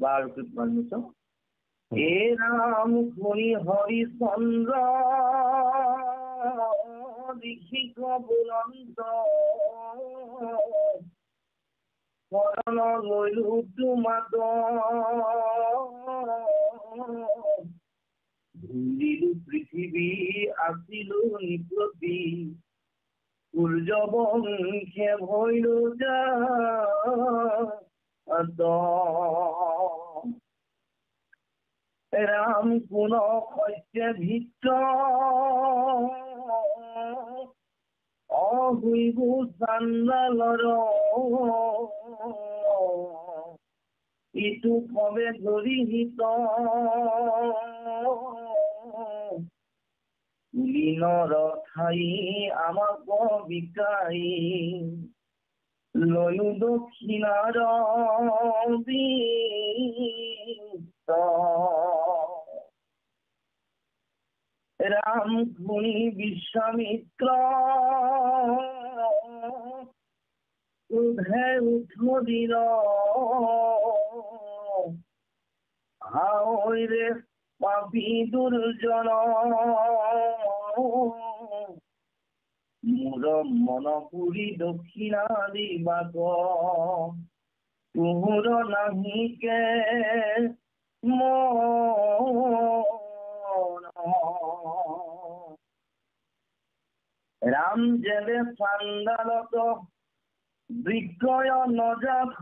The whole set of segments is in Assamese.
বাৰ কৃষ্ণ এ ৰাম ঘূৰি হৰিচন্দ্ৰ ঋষিক বুলন্ত শৰণ লৈলো তোমাক ধুলিলো পৃথিৱী আছিলো নিপতি সূৰ্যবংশে ভৈলো ৰাম কোন সত্য ভিত্ৰ অহুইবু চান্দালৰ ইটো কবে ধৰি হিত লীনৰ ঠাই আমাক বিকাই লয়ো দক্ষিণাৰ রাম গুণী বিশ্বামিত্র উধে উঠদিল হাওরে পাপি দুর্জন মোর মনপুরী দক্ষিণা দিবাক তুহুর নাহিকে রাম যেবে চান্দালত বিক্রয় নজাখ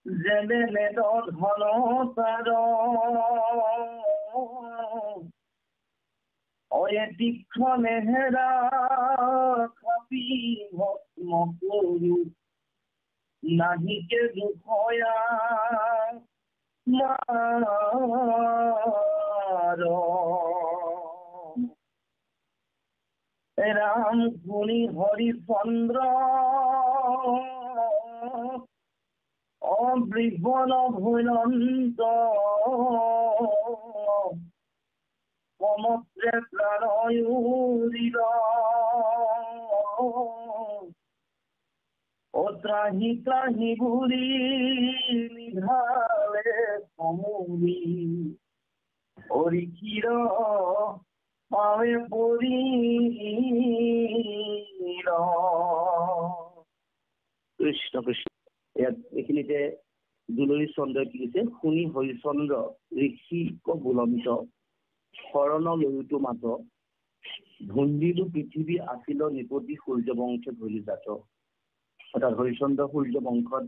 যেবে নেদ ধন তার অয়ে তীক্ষ্ণ নেহেরা খাপি ভস্ম করু নাহিকে দুখয়া রাম গুণী হরিচন্দ্র অবৃবন ভৈনন্ত সমস্তে প্রাণয়ুরির ও ত্রাহি ত্রাহি বুড়ি নিধালে সমুরি হরিক্ষীর পাবে পরি কৃষ্ণ কৃষ্ণ। এইখিনিতে দুলৰী চন্দ্ৰই কি কৈছে, শুনি হৰিচন্দ্ৰ ঋষিক বুলন্ত শৰণ লৈতো মাত ধুন্দিলো পৃথিৱী আছিল নিপতি সূৰ্যবংশে ধৰি জাত। অৰ্থাৎ হৰিচন্দ্ৰ সূৰ্য বংশত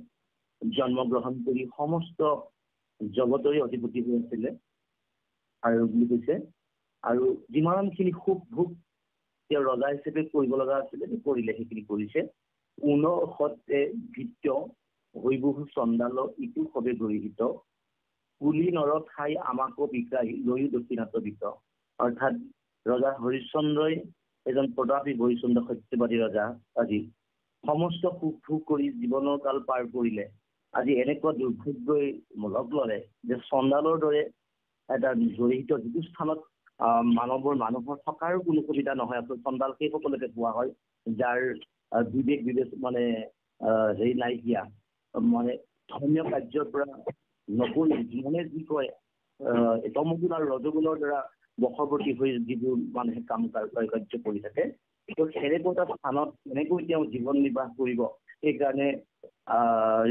জন্মগ্ৰহণ কৰি সমস্ত জগতৰে অধিপতি হৈ আছিলে আৰু বুলি কৈছে। আৰু যিমানখিনি সুখ ভোগ তেওঁ ৰজা হিচাপে কৰিব লগা আছিলে কৰিলে, সেইখিনি কৰিছে। উন সতে ভিত্য হৈবহু চণ্ডাল ইটো সবে গৰিহিত কুলি নৰ ঠাই আমাকো বিকাই লৈও দক্ষিণাত বিত। অৰ্থাৎ ৰজা হৰিশ্চন্দ্ৰই এজন প্ৰতাপী হৰিশ্চন্দ্ৰ সত্যবাদী ৰজা আজি সমস্ত সুখ ভোগ কৰি জীৱনৰ কাল পাৰ কৰিলে। আজি এনেকুৱা দুৰ্ভাগ্যই লগ ললে যে চণ্ডালৰ দৰে এটা জড়িত যিটো স্থানত মানুহৰ থকাৰ কোনো সুবিধা নহয়। আচলতে চণ্ডাল সেই সকলোকে পোৱা হয় যাৰ বিবেক মানে হেৰি নাইকিয়া, মানে ধৰ্মীয় কাৰ্যৰ পৰা নকৰি যিমানে যি কয় তমগুণ আৰু ৰজগুণৰ দ্বাৰা বশৱৰ্তী হৈ যিবোৰ মানুহে কাম কাৰ্য কৰি থাকে, তো সেনেকুৱা এটা স্থানত কেনেকৈ তেওঁ জীৱন নিৰ্বাহ কৰিব। সেইকাৰণে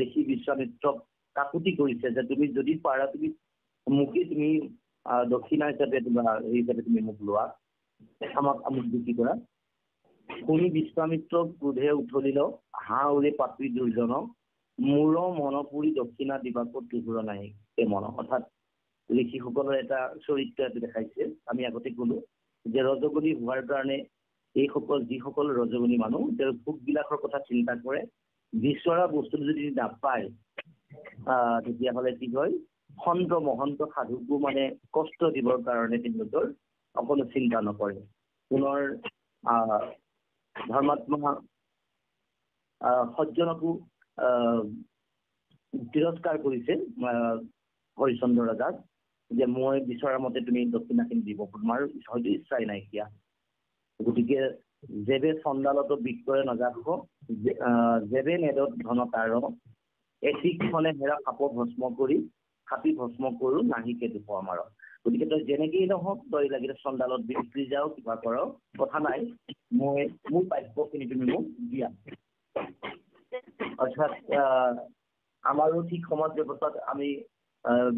ঋষি বিশ্বামিত্ৰক কাকুতি কৰিছে যে তুমি যদি পাৰা তুমি মোকেই তুমি দক্ষিণা হিচাপে হেৰি হিচাপে তুমি মোক লোৱা, আমাক বিক্ৰী কৰা। শুনি বিশ্বামিত্ৰক ক্ৰোধে উঠলিল হাঁহ উৰে পাপী দুৰ্জন মূৰ মনপুৰি দক্ষিণা দিবাক তুহুৰ নাই এই মন। অৰ্থাৎ ঋষিসকলৰ এটা চৰিত্ৰ এইটো দেখাইছে। আমি আগতে ক'লো যে ৰজগুণী হোৱাৰ কাৰণে যিসকল ৰজগুণী মানুহ তেওঁৰ ভোগবিলাসৰ কথা চিন্তা কৰে, বিচৰা বস্তুটো যদি নাপায় তেতিয়াহ'লে কি হয়, সন্ত মহন্ত সাধুকো মানে কষ্ট দিবৰ কাৰণে তেওঁলোকৰ অকণো চিন্তা নকৰে। পুনৰ ধৰ্মাত্মা সজ্জনকো তিৰস্কাৰ কৰিছে হৰিচন্দ্ৰ ৰজাক, যে মই বিচৰা মতে তুমি দক্ষিণাখিনি দিব, তোমাৰ হয়তো ইচ্ছাই নাইকিয়া। গতিকে যেবে চণ্ডালত বিক্ৰয় নজাখ যেবে নেদত ধন তাৰ এটিকখনে হেৰা কাপ ভস্ম কৰি খাপি ভস্ম কৰোঁ নাহিকে দুখ আমাৰ। গতিকে তই যেনেকেই নহওক তই লাগিলে চন্দালত বিক্ৰী যাও কিবা কৰ কথা নাই, মই মোৰ প্ৰাপ্যখিনি তুমি মোক দিয়া। অৰ্থাৎ আমাৰো ঠিক সমাজ ব্যৱস্থাত আমি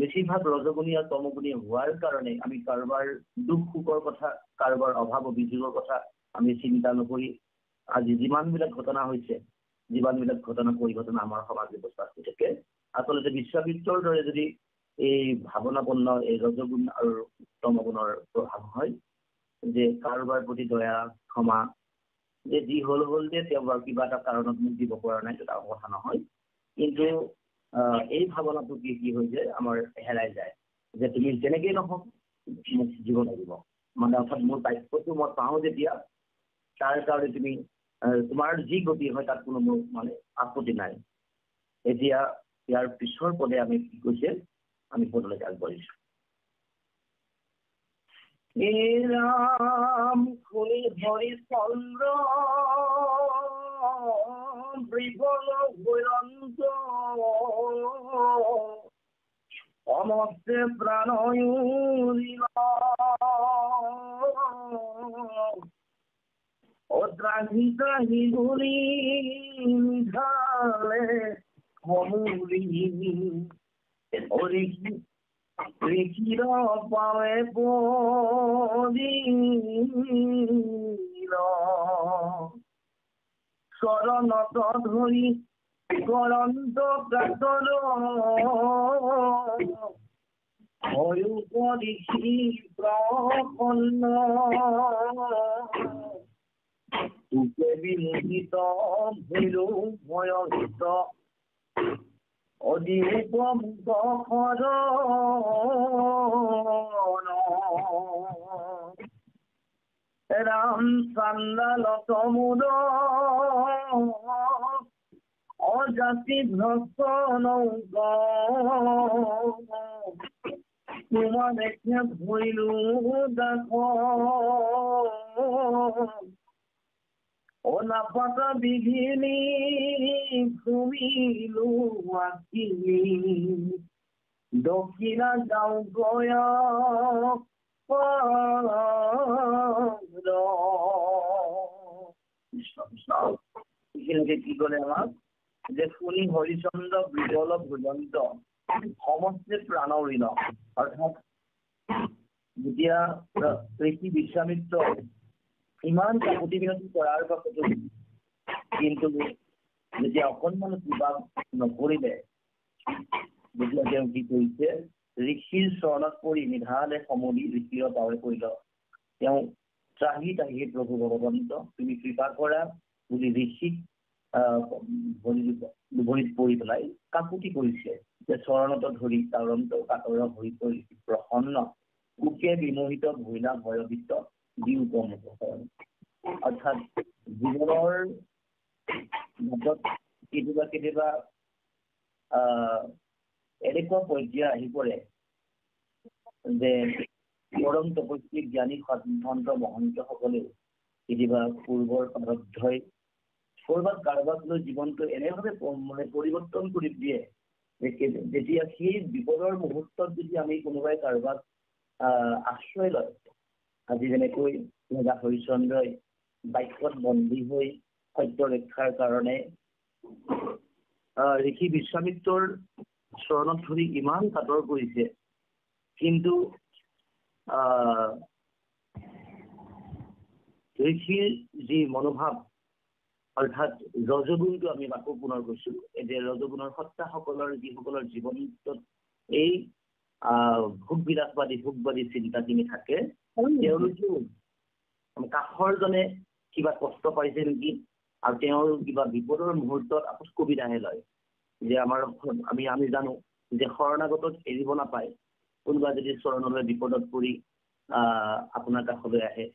বেছিভাগ ৰজগুণী আৰু তমগুণী হোৱাৰ কাৰণে আমি কাৰোবাৰ দুখ সুখৰ কথা, কাৰোবাৰ অভাৱ অভিযোগৰ কথা আমি চিন্তা নকৰি আজি যিমানবিলাক ঘটনা হৈছে, যিমানবিলাক ঘটনা পৰিঘটনা আমাৰ সমাজ ব্যৱস্থাত হৈ থাকে, আচলতে বিশ্বামিত্ৰৰ দৰে যদি এই ভাৱনাপন্ন এই ৰজগুণ আৰু তমগুণৰ প্ৰভাৱ হয়, যে কাৰোবাৰ প্ৰতি দয়া ক্ষমা, যে যি হ'ল যে তেওঁ বাৰু কিবা এটা কাৰণত মোক দিব পৰা নাই, সেইটো ডাঙৰ কথা নহয়। কিন্তু এই ভাৱনাটো কি হৈ যায় আমাৰ হেৰাই যায়, যে তুমি যেনেকেই নহওক মোক দিব লাগিব, মানে অৰ্থাৎ মোৰ প্ৰাপ্যটো মই পাওঁ যেতিয়া তাৰ কাৰণে তুমি তোমাৰ যি গতি হয় তাত কোনো মোৰ মানে আপত্তি নাই। এতিয়া ইয়াৰ পিছৰ পদে আমি কি কৈছে আমি পদলৈকে আগবাঢ়িছো। এই ৰাম খুনি হৰিচন্দ্ৰ বিফল বৈৰন্ত অমস্তে প্রাণয়ুরিল অদ্রাহি ত্রাহি গুলি নিধালে সমুলি অরিহি ঋষির পাবে পদিল শরণত ধরি করন্ত কাতর হয়ুপরিষি প্রপন্ন তুকে বিমোহিত ভৈল ভয়হিত অদীপ মুখ রাম সান্দালত মুদ অজাতি ভ্রষ্ট নৌক তোমার দেখে ভইলু দেখ ও না পাতা বিঘিনি ঘুমিলু আকিনি দক্ষিণা যাও গয়া কি করে আমার যে শুনি হরিচন্দ্র বিবল ভুজন্ত সমস্ত প্রাণঋণ, অর্থাৎ যেতিয়া ঋষি বিশ্বামিত্ৰ ইমান কাকতি বিনতি কৰাৰ পাছতো কিন্তু যেতিয়া অকণমান কিবা নকৰিলে, যেতিয়া তেওঁ কি কৰিছে ঋষিৰ চৰণত পৰি নিধালে সমলি ঋষিৰ পাৱে পৰিল। তেওঁ ত্ৰাহি তাহি প্ৰভু ভগৱন্ত তুমি কৃপা কৰা বুলি ঋষিক ভৰিত পৰি পেলাই কাকুতি কৰিছে, যে চৰণত ধৰি তাৰণত কাতৰ হৈ পৰি প্ৰসন্ন বুকে বিমোহিত ভৈলা ভয়ভীত দি উপমুখ। অৰ্থাৎ জীৱনৰ মাজত কেতিয়াবা কেতিয়াবা এনেকুৱা পৰ্যায় আহি পৰে যে পৰম তপস্বী জ্ঞানী সন্ত মহন্তসকলেও কেতিয়াবা পূৰ্বৰ অধ্যয় কৰবাত কাৰোবাক লৈ জীৱনটো এনেভাৱে মানে পৰিৱৰ্তন কৰি দিয়ে, যেতিয়া সেই বিপদৰ মুহূৰ্তত যদি আমি কোনোবাই কাৰোবাক আশ্ৰয় লয়, আজি যেনেকৈ ৰজা হৰিশ্চন্দ্ৰই বাক্যত বন্দী হৈ সত্য ৰক্ষাৰ কাৰণে ঋষি বিশ্বামিত্ৰৰ চৰণত ধৰি ইমান কাতৰ কৰিছে, কিন্তু ঋষিৰ যি মনোভাৱ, অৰ্থাৎ ৰজগুণটো আমি আকৌ পুনৰ কৈছো, যে ৰজগুণৰ সত্তাসকলৰ যিসকলৰ জীৱনটোত এই ভোগবাদী চিন্তাখিনি থাকে, তেওঁলোকেও কাষৰজনে কিবা কষ্ট পাইছে নেকি আৰু তেওঁৰ কিবা বিপদৰ মুহূৰ্তত আকৌ কবিতাহে লয়, যে আমি জানো যে শৰণাগতক এৰিব নাপায়, কোনোবা যদি চৰণলৈ বিপদত পৰি আপোনাৰ কাষলৈ আহে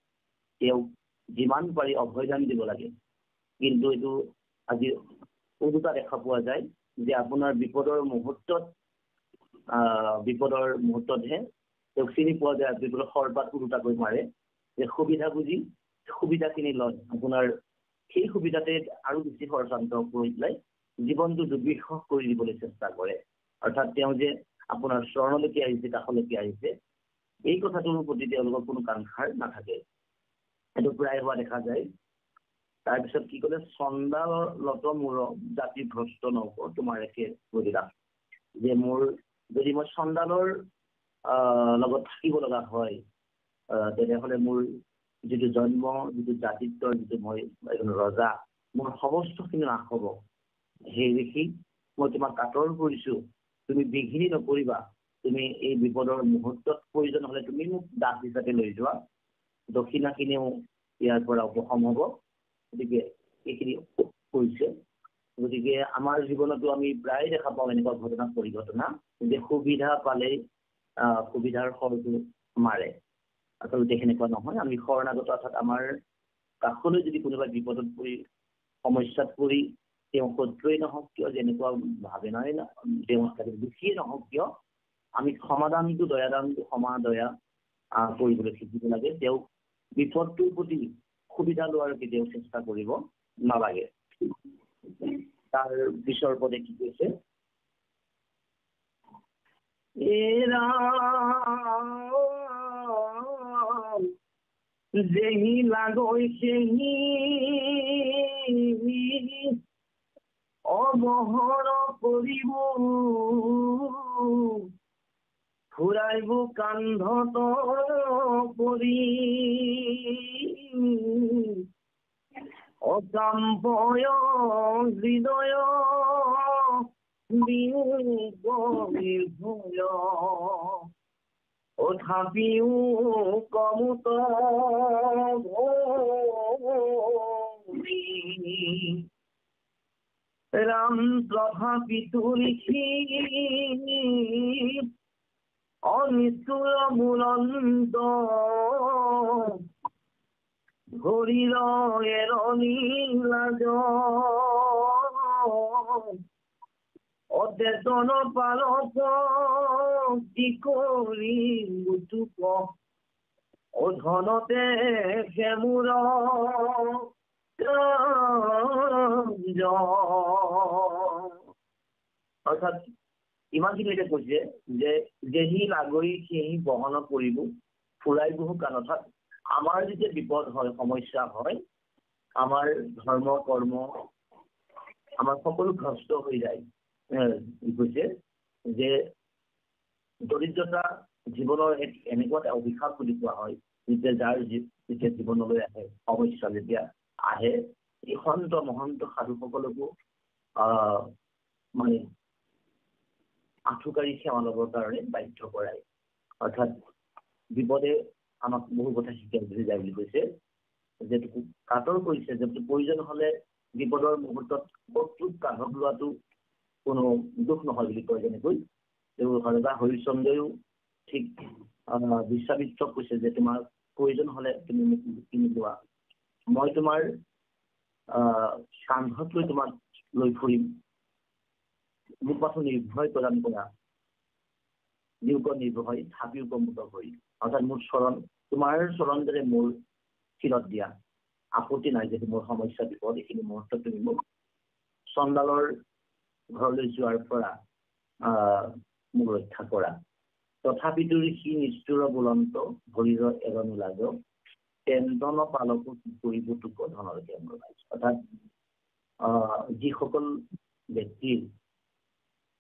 তেওঁক যিমান পাৰি অভয়দান দিব লাগে। কিন্তু এইটো আজি ওলোটা দেখা পোৱা যায় যে আপোনাৰ বিপদৰ মুহূৰ্ততহে তেওঁক চিনি পোৱা যায়, যিবোৰে সৰ্বাত ওলোটাকৈ মাৰে, যে সুবিধা বুজি সুবিধাখিনি লয়, আপোনাৰ সেই সুবিধাতে আৰু বেছি সৰ্বান্ত কৰি পেলাই জীৱনটো দুৰ্বিষহ কৰি দিবলৈ চেষ্টা কৰে। অৰ্থাৎ তেওঁ যে আপোনাৰ চৰণলৈকে আহিছে, কাষলৈকে আহিছে, এই কথাটোৰ প্ৰতি তেওঁলোকৰ কোনো কাংক্ষাৰ নাথাকে। এইটো প্ৰায় হোৱা দেখা যায়। তাৰপিছত কি ক'লে, চণ্ডাল লত মূৰ জাতি ভ্ৰষ্ট নৌক তোমাৰ একে গৰিলা। যে মোৰ যদি মই চণ্ডালৰ লগত থাকিব লগা হয়, তেনেহ'লে মোৰ যিটো জন্ম, যিটো জাতিত্বৰ যিটো মই এজন ৰজা, মোৰ সমস্তখিনি নাশ হ'ব। সেই দেখি মই তোমাক কাতৰ কৰিছোঁ, তুমি বিঘিনি নকৰিবা। তুমি এই বিপদৰ মুহূৰ্তত প্ৰয়োজন হ'লে তুমি মোক দাস হিচাপে লৈ যোৱা, দক্ষিণাখিনিও ইয়াৰ পৰা উপশম হ'ব। গতিকে এইখিনি কৈছে। গতিকে আমাৰ জীৱনতো আমি প্ৰায় দেখা পাওঁ এনেকুৱা ঘটনা পৰিঘটনা, যে সুবিধা পালেই সুবিধাৰ ফলটো মাৰে। আচলতে সেনেকুৱা নহয়। আমি শৰণাগত, অৰ্থাৎ আমাৰ কাষলৈ যদি কোনোবা বিপদত পৰি, সমস্যাত পৰি, তেওঁ শত্ৰুৱেই নহওক কিয়, যেনেকুৱা ভাবে নহয়, তেওঁ দুখীয়ে নহওক কিয়, আমি সমাধানটো, দয়াদানটো, দয়া কৰিবলৈ শিকিব লাগে। তেওঁক বিপদটোৰ প্ৰতি সুবিধা লোৱাৰ কেতিয়াও চেষ্টা কৰিব নালাগে। তাৰ পিছৰ পদে কি কৈছে, যেহি লাগৈ সেহি অবহৰ কৰিব, ফুৰাইব কান্ধত পৰি, অকাম্পয় হৃদয় নিৰ্ভয়, তথাপিও কমুত ৰাম তথাপিতো লিখি অনিষ্ঠুৰ বুলন্দ, ঘূৰিল এৰণি লাজ, অচেতন পালক কি কৰি মুটুক, অধনতে খেমুৰ অৰ্থাৎ ইমানখিনিলৈকে কৈছে যে যেহি লাগৰি সেহি বহন কৰিব, ফুৰাই বহু কাণ। অৰ্থাৎ আমাৰ যেতিয়া বিপদ হয়, সমস্যা হয়, আমাৰ ধৰ্ম কৰ্ম আমাৰ সকলো ভ্ৰষ্ট হৈ যায়। কৈছে যে দৰিদ্ৰতা জীৱনৰ এক এনেকুৱা এটা অভিশাপ বুলি কোৱা হয়, যে যাৰ যেতিয়া জীৱনলৈ আহে, সমস্যা যেতিয়া আহে, এই সন্ত মহন্ত সাধুসকলকো মানে আঁঠুকাৰি সেৱা ল'বৰ কাৰণে বাধ্য কৰায়। অৰ্থাৎ বিপদে আমাক বহু কথা শিকাই বুজি যায় বুলি কৈছে। যে কাতৰ কৰিছে, যে প্ৰয়োজন হ'লে বিপদৰ মুহূৰ্তত শত্ৰুক কান্ধত লোৱাটো কোনো দুখ নহয় বুলি কয়। যেনেকৈ তেওঁ ৰজা হৰিশ্চন্দ্ৰইও ঠিক বিশ্বামিত্ৰক কৈছে যে তোমাৰ প্ৰয়োজন হ'লে তুমি মোক কিনি লোৱা, মই তোমাৰ কান্ধত লৈ তোমাক লৈ ফুৰিম, মোক মাথো নিৰ্ভয় প্ৰদান কৰা, নিয়োগ নিৰ্ভয় থাপিও কমুত কৰি। অৰ্থাৎ মোৰ তোমাৰ চৰণ দৰে মোৰ শিৰত দিয়া, আপত্তি নাই যে মোৰ সমস্যা বিপদ এইখিনি মুহূৰ্তত তুমি মোক চণ্ডালৰ ঘৰলৈ যোৱাৰ পৰা মোক ৰক্ষা কৰা। তথাপিতো সি নিষ্ঠুৰ বুলন্ত, ভৰিৰ এৰণি লাজ, তেন্তন পালকো কৰিব তোক ধনৰ কেন্দ্ৰ। অৰ্থাৎ যিসকল ব্যক্তিৰ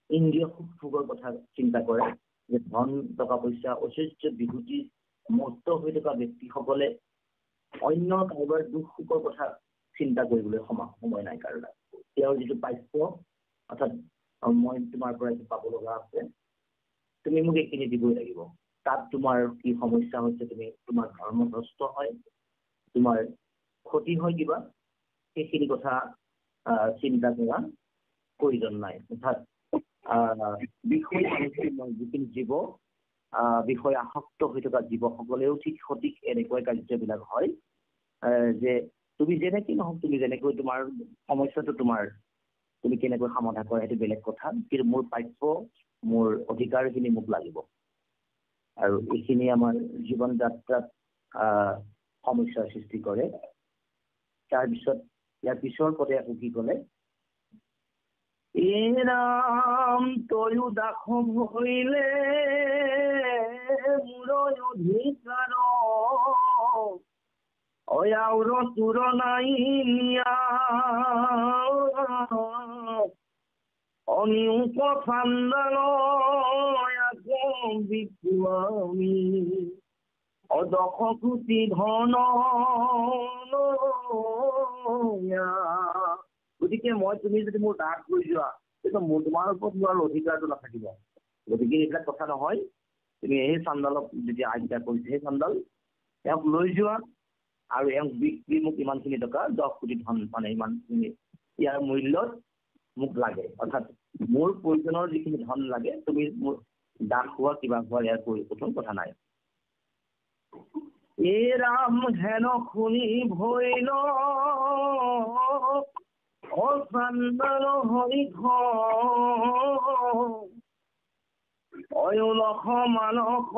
ইন্দ্ৰিয় সুখ ভোগৰ কথা চিন্তা কৰে, যে ধন টকা পইচা ঐশ্বৰ্য বিভূতি মস্ত হৈ থকা ব্যক্তিসকলে অন্য কাৰোবাৰ দুখ সুখৰ কথা চিন্তা কৰিবলৈ সময় নাই কাৰোবাৰ। তেওঁৰ যিটো প্ৰাপ্য, অৰ্থাৎ মই তোমাৰ পৰা এইটো পাব লগা আছে, তুমি মোক এইখিনি দিবই লাগিব। তাত তোমাৰ কি সমস্যা হৈছে, তোমাৰ ধৰ্মভ্ৰষ্ট হয়, তোমাৰ ক্ষতি হয় কিবা, সেইখিনি কথা চিন্তা কৰা প্ৰয়োজন নাই। অৰ্থাৎ যিখিনি জীৱ বিষয় আসক্ত হৈ থকা জীৱসকলেও ঠিক সঠিক এনেকুৱাই কাৰ্যবিলাক হয়, যে তুমি যেনেকৈ নহওক, তুমি যেনেকৈ তোমাৰ সমস্যাটো তুমি কেনেকৈ সমাধান কৰা সেইটো বেলেগ কথা, কিন্তু মোৰ প্ৰাপ্য, মোৰ অধিকাৰখিনি মোক লাগিব। আৰু এইখিনি আমাৰ জীৱন যাত্ৰাত সমস্যাৰ সৃষ্টি কৰে। তাৰপিছত ইয়াৰ পিছৰ পদে আকৌ কি ক'লে, ৰাম তয়ো দাস ভৰিলে মোৰ অধিকাৰ অয়াউৰ তোৰ নাই নিয়া অনিউক চান্দাল বিকুৱামি অদশ কোটি ধন গতিকে মই তুমি যদি মোৰ দাস কৰি যোৱা তেতিয়া তোমাৰ ওপৰত মোৰ অধিকাৰটো নাথাকিব। গতিকে এইবিলাক কথা নহয়, তুমি সেই চান্দালক যেতিয়া আজ্ঞা কৰিছে সেই চান্দাল এওঁক লৈ যোৱা আৰু এওঁক বিক্ৰী মোক ইমানখিনি টকা 10 কোটি ধন মানে ইমানখিনি ইয়াৰ মূল্যত মোক লাগে, অৰ্থাৎ মোৰ প্ৰয়োজনৰ যিখিনি ধন লাগে তুমি মোৰ দাস হোৱা কিবা হোৱা ইয়াৰ প্ৰথম কথা নাই। ৰাম হেন শুনি ভৈল চান্দাল হৰি অয়ুলখ মানস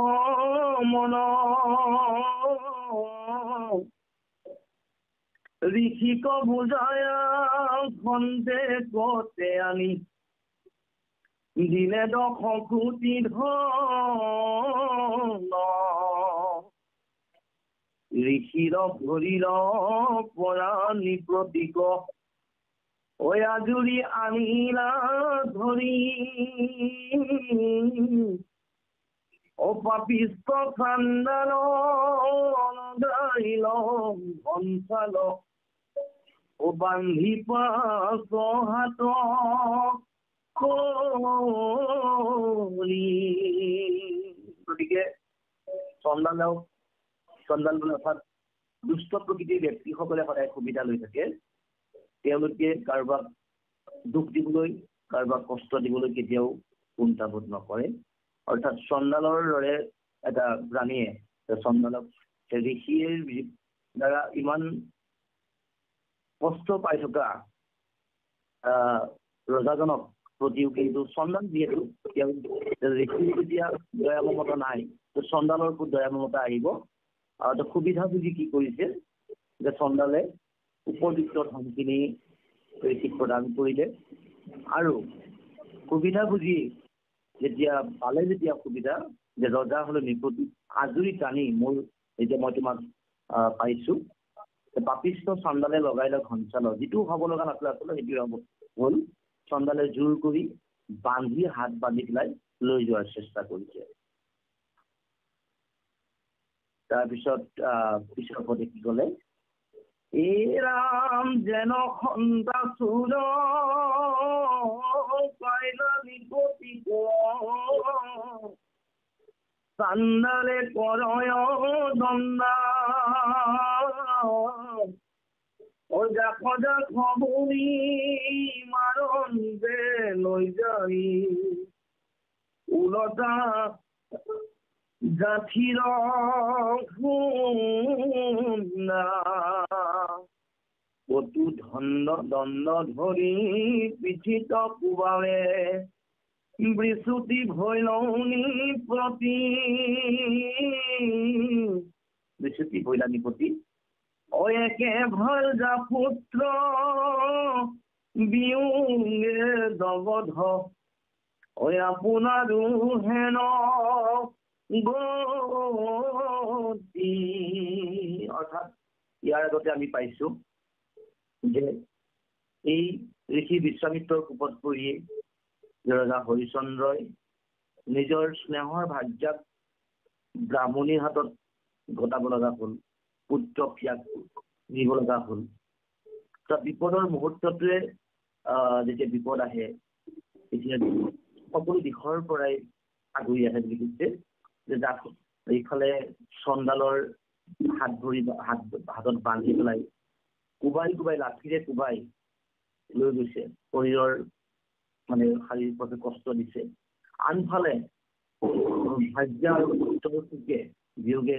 মন ঋষিক বুজায়া খন্তে কতে আনি দিলে 10 কোটি ধন ঋষিৰ ভৰিৰ পৰা নিপ্ৰতীক অয়াজুৰি আনিলা ধৰি অপাপিষ্ট চান্দাল গাইল ভঞ্চাল ও বান্ধি পাছ হাত গতিকে চন্দাল বোলে অৰ্থাৎ দুষ্ট প্ৰকৃতিৰ ব্যক্তিসকলে সদায় সুবিধা লৈ থাকে। তেওঁলোকে কাৰোবাক দুখ দিবলৈ কাৰোবাক কষ্ট দিবলৈ কেতিয়াও কুণ্ঠাবোধ নকৰে। অৰ্থাৎ চন্দালৰ দৰে এটা প্ৰাণীয়ে চন্দালক ঋষিৰ দ্বাৰা ইমান কষ্ট পাই থকা ৰজাজনক প্ৰতিও কিন্তু চন্দাল যিহেতু ঋষিৰ যেতিয়া দয়া মমতা নাই, চন্দালৰ ওপৰত দয়া মমতা আহিব। আৰু সুবিধা বুজি কি কৰিছে যে চন্দালে উপযুক্ত ধনখিনি ঋষিক প্ৰদান কৰিলে আৰু সুবিধা বুজি যেতিয়া পালে সুবিধা যে ৰজা হলে নিপতি আজৰি টানি মোৰ এতিয়া মই তোমাক পাইছো পাপিষ্ট চন্দালে লগাইলে ঘঞ্চাল যিটো হ'ব লগা নাছিলে আচলতে সেইটো হ'ল চন্দালে জোৰ কৰি বান্ধি হাত বান্ধি পেলাই লৈ যোৱাৰ চেষ্টা কৰিছে। তাৰপিছত পিছৰ পদে কি ক'লে ৰাম যেন খন্দা চুৰ পাইলা নিপতি চান্দালে কৰয় দণ্ডা অজা খজা খবৰি মাৰণ যে লৈ যাই উলটা গাঠিৰ কটু দণ্ড ধৰি পিঠিত কোবাৰে বৃচুতি ভৈলনি প্ৰতি বৃচুতি ভৈলানি প্ৰতি অয়েকে ভাল যা পুত্ৰ বিয়োগে দবধ অয় আপোনাৰো হেন গতি। অৰ্থাৎ ইয়াৰ আগতে আমি পাইছো যে এই ঋষি বিশ্বামিত্ৰৰ কোপত পৰিয়ে ৰজা হৰিশ্চন্দ্ৰই নিজৰ স্নেহৰ ভাৰ্যাক ব্ৰাহ্মণীৰ হাতত ঘটাব লগা হ'ল, পুত্ৰক ইয়াক দিব লগা হ'ল। বিপদৰ মুহূৰ্তটোৱে যেতিয়া বিপদ আহে তেতিয়া সকলো দিশৰ পৰাই আগুৰি আহে বুলি কৈছে যে এইফালে চন্দালৰ হাতত বান্ধি পেলাই কোবাই লাঠিৰে কোবাই লৈ গৈছে, শৰীৰৰ মানে শাৰীৰিকভাৱে কষ্ট দিছে। আনফালে ভাগ্য আৰু পুত্ৰকে বিয়োগে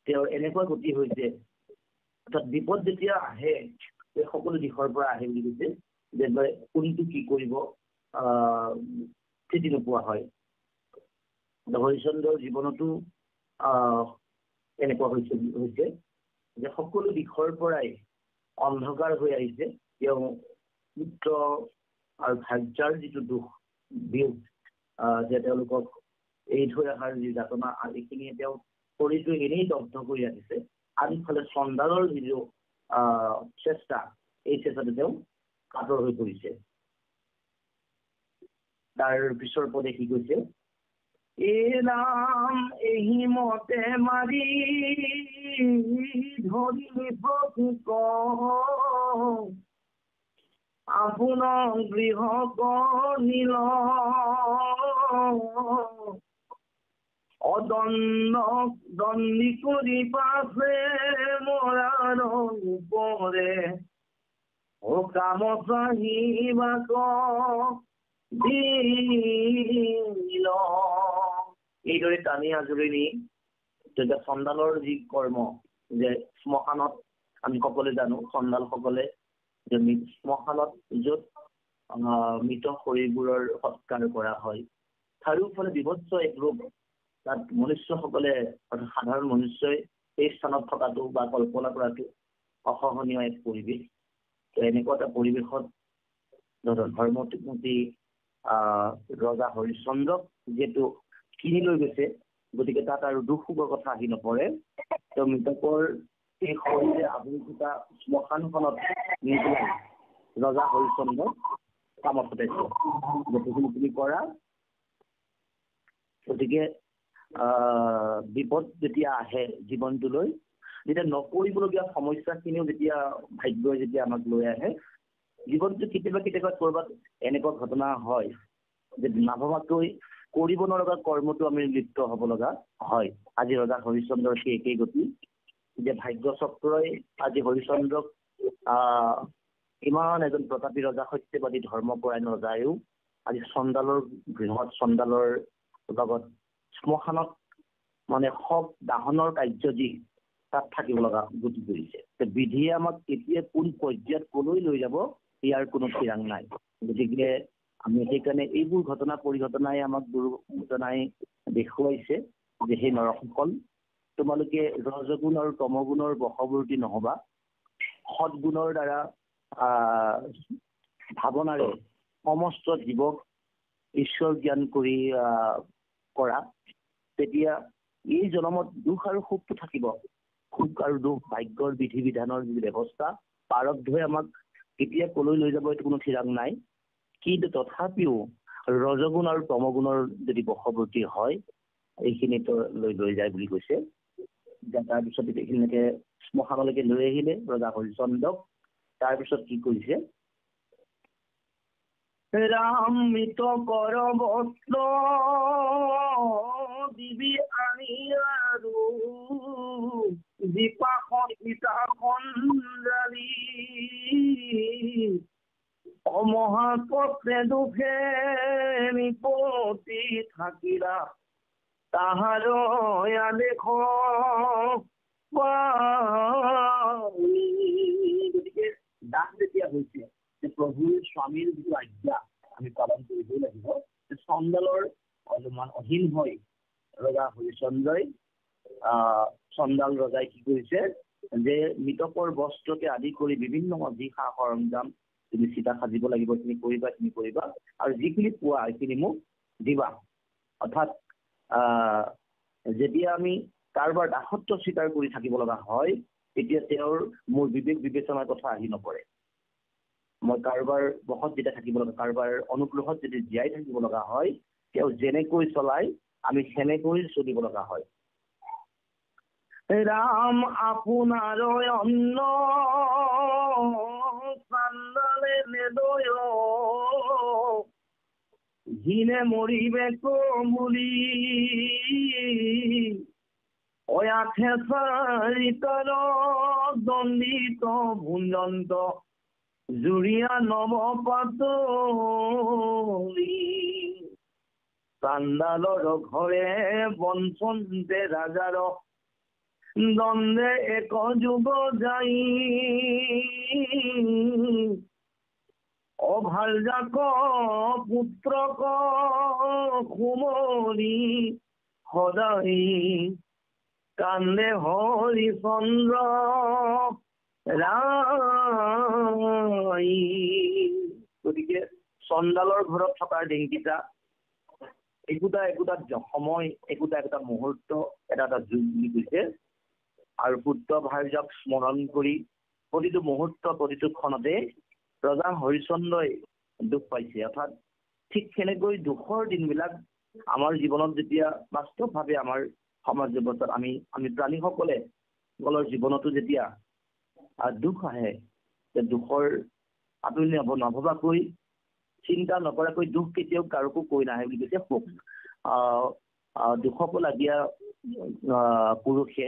তেওঁৰ এনেকুৱা গতি হৈছে, অৰ্থাৎ বিপদ যেতিয়া আহে সকলো দিশৰ পৰা আহে বুলি কৈছে যে কোনটো কি কৰিব স্থিতি নোপোৱা হয়। হৰিশ্চন্দ্ৰৰ জীৱনতো এনেকুৱা হৈছে যে সকলো দিশৰ পৰাই অন্ধকাৰ হৈ আহিছে। তেওঁ পুত্ৰ আৰু ভাৰ্যাৰ যিটো দুখ বিয়োগ যে তেওঁলোকক এই থৈ অহাৰ যি যাতনা এইখিনিয়ে তেওঁ শৰীৰটো এনেই দগ্ধ কৰি ৰাখিছে। আনফালে চণ্ডালৰ যিটো চেষ্টা, এই চেষ্টাটো তেওঁ কাতৰ হৈ পৰিছে। তাৰ পিছৰ পদে কি কৈছে, এ নাম এহি মতে মাৰি ধৰি ভোগ আপোনাৰ গৃহ নিল অদণ্ড দণ্ডি কৰি পাছে মৰাৰ ওপৰে ও কাম চাহিবাক দিল। এইদৰে টানি আজৰি নি তেতিয়া চণ্ডালৰ যি কৰ্ম, যে শ্মশানত আমি সকলোৱে জানো চণ্ডালসকলে যে শ্মশানত য'ত মৃত শৰীৰবোৰৰ সৎকাৰ কৰা হয়, চাৰিওফালে বিভৎস এক ৰূপ, তাত মনুষ্যসকলে অৰ্থাৎ সাধাৰণ মনুষ্যই এই স্থানত থকাটো বা কল্পনা কৰাটো অসহনীয় এক পৰিৱেশ। এনেকুৱা এটা পৰিৱেশত ধৰ্মমতী ৰজা হৰিশ্চন্দ্ৰক যিহেতু কিনি লৈ গৈছে, গতিকে তাত আৰু দুখ সুখৰ কথা আহি নপৰে। তেওঁ মৃতকৰ এই শৰীৰে আৱৰি থকা শ্মশানখনত ৰজা হৰিশ্চন্দ্ৰক কামত খটাইছে, গোটেইখিনি তুমি কৰা। গতিকে বিপদ যেতিয়া আহে জীৱনটোলৈ, যেতিয়া নকৰিবলগীয়া সমস্যাখিনিও যেতিয়া ভাগ্যই যেতিয়া আমাক লৈ আহে, জীৱনটো কেতিয়াবা কেতিয়াবা কৰবাত এনেকুৱা ঘটনা হয় যে নাভবাকৈ কৰিব নলগা কৰ্মটো আমি লিপ্ত হ'ব লগা হয়। আজি ৰজা হৰিশ্চন্দ্ৰৰ সেই একেই গতি, যে ভাগ্য চক্ৰই আজি হৰিশ্চন্দ্ৰক ইমান এজন প্ৰতাপী ৰজা, সত্যবাদী ধৰ্মপৰায়ণ ৰজায়ো আজি চণ্ডালৰ গৃহত, চণ্ডালৰ লগত শ্মশানত মানে শৱ দাহনৰ কাৰ্য যি তাত থাকিব লগা গতি কৰিছে। বিধিয়ে আমাক কেতিয়া কোন পৰ্যায়ত কলৈ লৈ যাব ইয়াৰ কোনো ঠিৰাং নাই। গতিকে আমি সেইকাৰণে এইবোৰ ঘটনা পৰিঘটনাই আমাক গুৰুজনাই দেখুৱাইছে যে সেই নৰকসকল, তোমালোকে ৰজগুণ আৰু তমগুণৰ বশৱৰ্তী নহবা, সৎগুণৰ দ্বাৰা ভাৱনাৰে সমস্ত জীৱক ঈশ্বৰ জ্ঞান কৰি কৰা, তেতিয়া এই জনমত দুখ আৰু সুখটো থাকিব। সুখ আৰু দুখ ভাগ্যৰ বিধি বিধানৰ যি ব্যৱস্থা, প্ৰাৰব্ধই আমাক কেতিয়া কলৈ লৈ যাব এইটো কোনো ঠিৰাং নাই। কিন্তু তথাপিও ৰজগুণ আৰু তমগুণৰ যদি বশৱৰ্তী হয়, এইখিনিতো লৈ যায় বুলি কৈছে। তাৰপিছত এইখিনিকে শ্মশানলৈকে লৈ আহিলে ৰজা হৰিশ্চন্দ্ৰক। তাৰপিছত কি কৰিছে, ৰাম মৃত কৰ বস্ত্ৰ দিবি আনি আৰু বিপাশন ইটাখন জাৰি অমহাপত্ৰে দুখে নিপতি থাকিলা তাহাৰ দেখ। গতিকে দাস যেতিয়া হৈছে যে প্ৰভুৰ স্বামীৰ যিটো আজ্ঞা আমি পালন কৰিবই লাগিব, চণ্ডালৰ অলপমান অধীন হৈ ৰজা হৰিশ্চন্দ্ৰই চণ্ডাল ৰজাই কি কৰিছে যে মৃতকৰ বস্ত্ৰকে আদি কৰি বিভিন্ন যি সা সৰঞ্জাম তুমি চিতা সাজিব লাগিব, তুমি কৰিবা, আৰু যিখিনি পোৱা সেইখিনি মোক দিবা। অৰ্থাৎ যেতিয়া আমি কাৰোবাৰ দাসত্ব স্বীকাৰ কৰি থাকিব লগা হয়, তেতিয়া তেওঁৰ মোৰ বিবেক বিবেচনাৰ কথা আহি নপৰে। মই কাৰোবাৰ বশত যেতিয়া থাকিব লগা, কাৰোবাৰ অনুগ্ৰহত যদি জীয়াই থাকিব লগা হয়, তেওঁ যেনেকৈ চলাই আমি সেনেকৈ চলিব লগা হয়। ৰাম আপোনাৰ অন্ন চান্দালে নেদয় ঘিনে মৰিবে কমুলি অয়াথে চাৰিতৰ দণ্ডিত ভুঞ্জন্ত জুৰিয়া নৱ পাতলি চান্দালৰ ঘৰে বঞ্চন্তে ৰাজাৰ দণ্ডে এক যুগ যাই অভালজাক পুত্ৰক সুমৰি সদায় কান্দে হৰিশ্চন্দ্ৰ ৰায়। গতিকে চন্দালৰ ঘৰত থকাৰ দিনকেইটা একোটা সময় একোটা মুহূৰ্ত এটা যুগ বুলি কৈছে। আৰু পুত্ৰ ভাৰ্যাক স্মৰণ কৰি প্ৰতিটো মুহূৰ্ত প্ৰতিটো ক্ষণতে ৰজা হৰিশ্চন্দ্ৰই দুখ পাইছে। অৰ্থাৎ ঠিক সেনেকৈ দুখৰ দিনবিলাক আমাৰ জীৱনত যেতিয়া বাস্তৱভাৱে আমাৰ সমাজ ব্যৱস্থাত আমি প্ৰাণীসকলে জীৱনতো যেতিয়া দুখ আহে, দুখৰ আপুনি নভবাকৈ চিন্তা নকৰাকৈ দুখ কেতিয়াও কাৰোকো কৈ নাহে বুলি কৈছে। সুখ দুখকো লাগীয়া পুৰুষে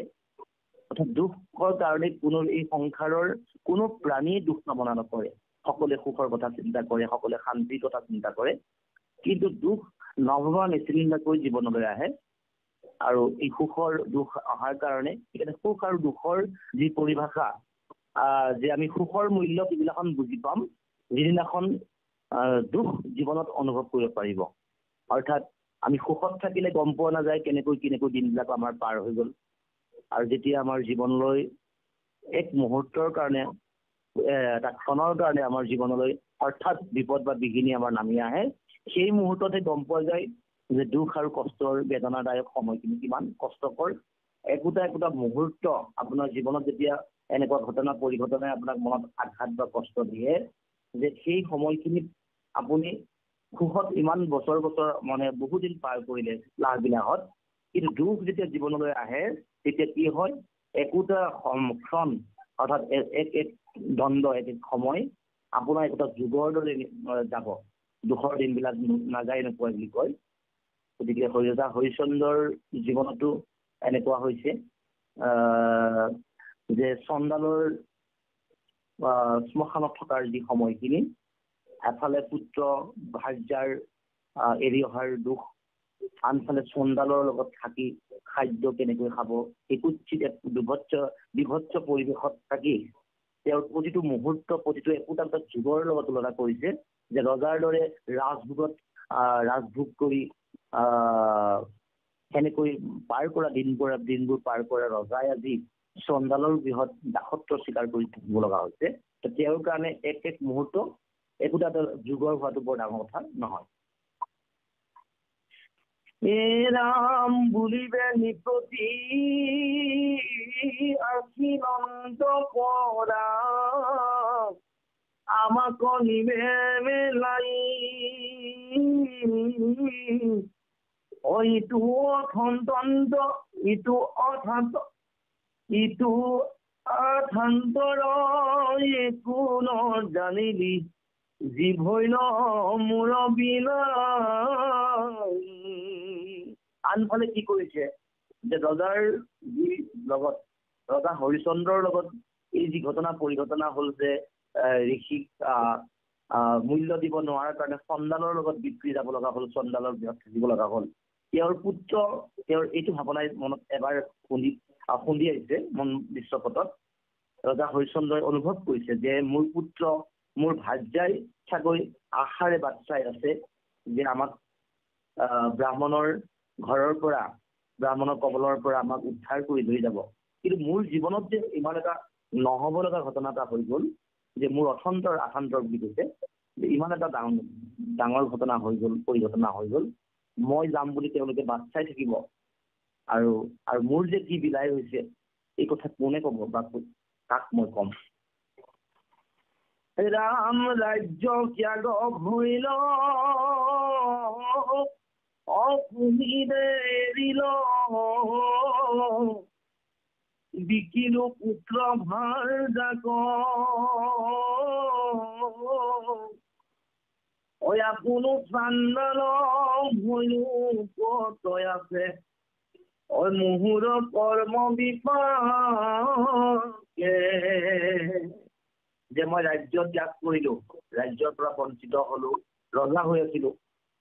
অৰ্থাৎ দুখৰ কাৰণে কোনো এই সংসাৰৰ কোনো প্ৰাণীয়ে দুখ কামনা নকৰে। সকলোৱে সুখৰ কথা চিন্তা কৰে, সকলোৱে শান্তিৰ কথা চিন্তা কৰে, কিন্তু দুখ নভবা নিচিন্তাকৈ জীৱনলৈ আহে। আৰু এই সুখৰ দুখ অহাৰ কাৰণে সেইকাৰণে সুখ আৰু দুখৰ যি পৰিভাষা, যে আমি সুখৰ মূল্য যিদিনাখন বুজি পাম, যিদিনাখন দুখ জীৱনত অনুভৱ কৰিব পাৰিব। অৰ্থাৎ আমি সুখত থাকিলে গম পোৱা নাযায় কেনেকৈ দিনবিলাক আমাৰ পাৰ হৈ গ'ল। আৰু যেতিয়া আমাৰ জীৱনলৈ এক মুহূৰ্তৰ কাৰণে এটা ক্ষণৰ কাৰণে আমাৰ জীৱনলৈ হঠাৎ বিপদ বা বিঘিনি আমাৰ নামি আহে, সেই মুহূৰ্ততে গম পোৱা যায় যে দুখ আৰু কষ্টৰ বেদনাদায়ক সময়খিনি কিমান কষ্টকৰ। একোটা মুহূৰ্ত আপোনাৰ জীৱনত যেতিয়া এনেকুৱা পৰিঘটনাই আপোনাক মনত আঘাত বা কষ্ট দিয়ে, যে সেই সময়খিনিত আপুনি সুখত ইমান বছৰ মানে বহুদিন পাৰ কৰিলে লাহবিলাহত, কিন্তু দুখ যেতিয়া জীৱনলৈ আহে তেতিয়া কি হয়, একোটা ক্ষণ অৰ্থাৎ এক দ্বন্দ্ব এক সময় আপোনাৰ একোটা যুগৰ দৰে যাব। দুখৰ দিনবিলাক নাযায় নোপোৱা বুলি কয়। গতিকে ৰজা হৰিশ্চন্দ্ৰৰ জীৱনতো এনেকুৱা হৈছে যে চন্দালৰ শ্মশানত থকাৰ যি সময়খিনি, এফালে পুত্ৰ ভাৰ্যাৰ এৰি অহাৰ দুখ, আনফালে চন্দালৰ লগত থাকি খাদ্য কেনেকৈ খাব, একোচিত এক বিভৎস পৰিৱেশত থাকি তেওঁৰ প্ৰতিটো মুহূৰ্ত প্ৰতিটো একোটা যুগৰ লগত তুলনা কৰিছে। যে ৰজাৰ দৰে ৰাজভোগ কৰি সেনেকৈ পাৰ কৰা দিনবোৰ পাৰ কৰা ৰজাই আজি চন্দালৰ গৃহত দাসত্ব স্বীকাৰ কৰি থাকিব লগা হৈছে। তেওঁৰ কাৰণে এক মুহূৰ্ত একোটা যুগৰ হোৱাটো বৰ ডাঙৰ কথা নহয়। ৰাম বুলিবে নিপতি আখিনন্ত পৰা, আমাক নিবে মেলাই ইটো অথন্তন্ত ইটো অথান্তৰ একো জানিলি জীৱ মোৰ বিলাই। আনফালে কি কৰিছে যে ৰজা হৰিশ্চন্দ্ৰৰ লগত এই যি পৰিঘটনা হ'ল যে ঋষিক মূল্য দিব নোৱাৰাৰ কাৰণে চন্দালৰ লগত বিক্ৰী যাব লগা হ'ল, চন্দালৰ গৃহত থাকিব লগা হ'ল। তেওঁৰ এইটো ভাৱনাই মনত এবাৰ খুন্দি আহিছে মন দৃশ্যপটত। ৰজা হৰিশ্চন্দ্ৰই অনুভৱ কৰিছে যে মোৰ পুত্ৰ মোৰ ভাৰ্যাই চাগৈ আশাৰে বাট চাই আছে যে আমাক ব্ৰাহ্মণৰ ঘৰৰ পৰা, ব্ৰাহ্মণৰ কবলৰ পৰা আমাক উদ্ধাৰ কৰি লৈ যাব। কিন্তু মোৰ জীৱনত যে ইমান এটা নহ'ব লগা ঘটনা এটা হৈ গ'ল, যে মোৰ আথান্তৰ বুলি কৈছে, যে ইমান এটা ডাঙৰ ঘটনা হৈ গ'ল, পৰিঘটনা হৈ গ'ল, মই যাম বুলি তেওঁলোকে বাট চাই থাকিব। আৰু মোৰ যে কি বিলাই হৈছে এই কথা কোনে ক'ব বা কাক মই ক'ম। ৰাম ৰাজ্য ত্যাগ ভৈল অপুনিৰে এৰিল, বিকিলো পুত্ৰ ভাৰ্যাক কোনো চান্দাল ভৈলো কত আছে, মুহুৰ কৰ্ম বিপাকে। যে মই ৰাজ্য ত্যাগ কৰিলো, ৰাজ্যৰ পৰা বঞ্চিত হলো, ৰজা হৈ আছিলো,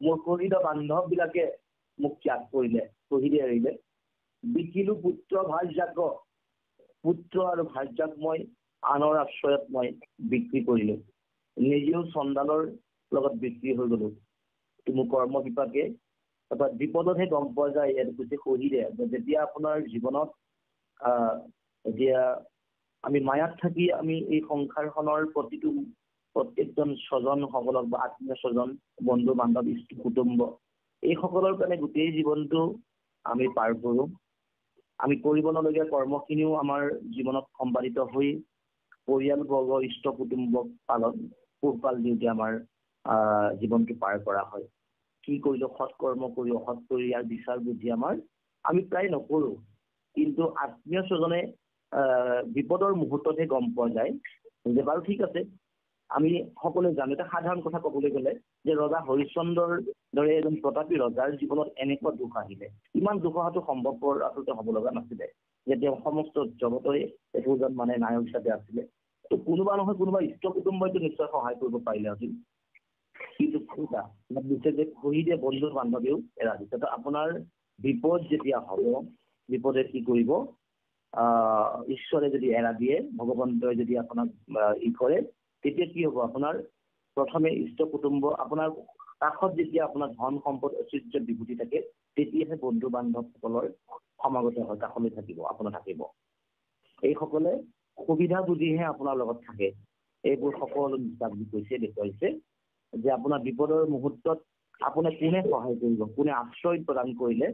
মোৰ শহীদ বান্ধৱ বিলাকে মোক ত্যাগ কৰিলে, শহীদে এৰিলে। বিকিলো পুত্ৰ ভাৰ্যাক, পুত্ৰ আৰু ভাৰ্যাক মই আনৰ আশ্ৰয়ত মই বিক্ৰী কৰিলো, নিজেও চন্দালৰ লগত বিক্ৰী হৈ গলো। মোৰ কৰ্ম বিপাকে অৰ্থাৎ বিপদতহে গম পোৱা যায় ইয়াত কৈছে শহীদে। যেতিয়া আপোনাৰ জীৱনত এতিয়া আমি মায়াত থাকি আমি এই সংসাৰখনৰ প্ৰতিটো প্ৰত্যেকজন স্বজনসকলক বা আত্মীয় স্বজন বন্ধু বান্ধৱ ইষ্ট কুটুম্ব এইসকলৰ কাৰণে গোটেই জীৱনটো আমি পাৰ কৰোঁ। আমি কৰিবলগীয়া কৰ্মখিনিও আমাৰ জীৱনত সম্পাদিত হৈ পৰিয়ালবৰ্গ ইষ্ট কুটুম্বক পোহপাল দিওঁতে আমাৰ জীৱনটো পাৰ কৰা হয়। কি কৰিলোঁ সৎ কৰ্ম কৰি অসৎ কৰি ইয়াৰ বিচাৰ বুদ্ধি আমি প্ৰায় নকৰোঁ। কিন্তু আত্মীয় স্বজনে বিপদৰ মুহূৰ্ততহে গম পোৱা যায় যে বাৰু ঠিক আছে আমি সকলোৱে জানো। এটা সাধাৰণ কথা ক'বলৈ গ'লে যে ৰজা হৰিশ্চন্দ্ৰৰ দৰে এজন প্ৰতাপী ৰজাৰ জীৱনত এনেকুৱা দুখ আহিলে, ইমান দুখ অহাটো সম্ভৱপৰ আচলতে হ'ব লগা নাছিলে যে তেওঁ সমস্ত জগতৰে একোজন নায়ক হিচাপে আছিলে। তো কোনোবা নহয় কোনোবা ইষ্ট কুটুম্বইতো নিশ্চয় সহায় কৰিব পাৰিলেহেঁতেন। কিন্তু দিছে যে শহীদে বন্ধু বান্ধৱেও এৰা দিছে। তো আপোনাৰ বিপদ যেতিয়া হ'ব, বিপদে কি কৰিব, ঈশ্বৰে যদি এৰা দিয়ে, ভগৱন্তই যদি আপোনাক কৰে, তেতিয়া কি হ'ব, আপোনাৰ প্ৰথমে ইষ্ট কুটুম্ব আপোনাৰ কাষত যেতিয়া আপোনাৰ ধন সম্পদ ঐশ্বৰ্য বিভূতি থাকে তেতিয়াহে বন্ধু বান্ধৱসকলৰ সমাগত হয়, কাষলৈ থাকিব, আপোনাৰ থাকিব। এইসকলে সুবিধা বুজিহে আপোনাৰ লগত থাকে। এইবোৰ সকলো মিছা বুলি কৈছে, দেখুৱাইছে যে আপোনাৰ বিপদৰ মুহূৰ্তত আপোনাক কোনে সহায় কৰিব, কোনে আশ্ৰয় প্ৰদান কৰিলে,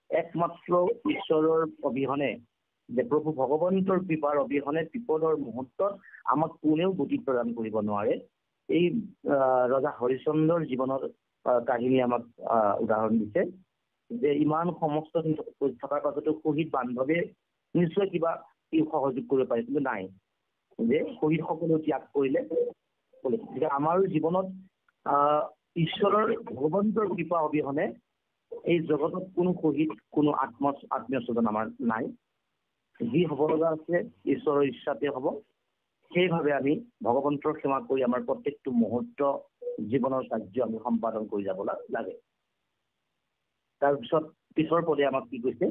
একমাত্ৰ ঈশ্বৰৰ অবিহনে, যে প্ৰভু ভগৱন্তৰ কৃপাৰ অবিহনে বিপদৰ মুহূৰ্তত আমাক কোনেও গতি প্ৰদান কৰিব নোৱাৰে। এই ৰজা হৰিশ্চন্দ্ৰৰ জীৱনৰ কাহিনী আমাক উদাহৰণ দিছে যে ইমান সমস্ত থকাৰ পাছতো শহীদ বান্ধৱে নিশ্চয় কিবা সহযোগ কৰিব পাৰে, কিন্তু নাই, যে শহীদসকলেও ত্যাগ কৰিলে। গতিকে আমাৰো জীৱনত ঈশ্বৰৰ ভগৱন্তৰ কৃপা অবিহনে এই জগতত কোনো শহীদ, কোনো আত্মীয় স্বজন আমাৰ নাই। যি হ'ব লগা আছে ঈশ্বৰৰ ইচ্ছাতে হ'ব। সেইভাৱে আমি ভগৱন্তৰ সেৱা কৰি আমাৰ প্ৰত্যেকটো মুহূৰ্ত জীৱনৰ কাৰ্য আমি সম্পাদন কৰি যাব লাগে। তাৰপিছত পিছৰ পদে আমাক কি কৈছে,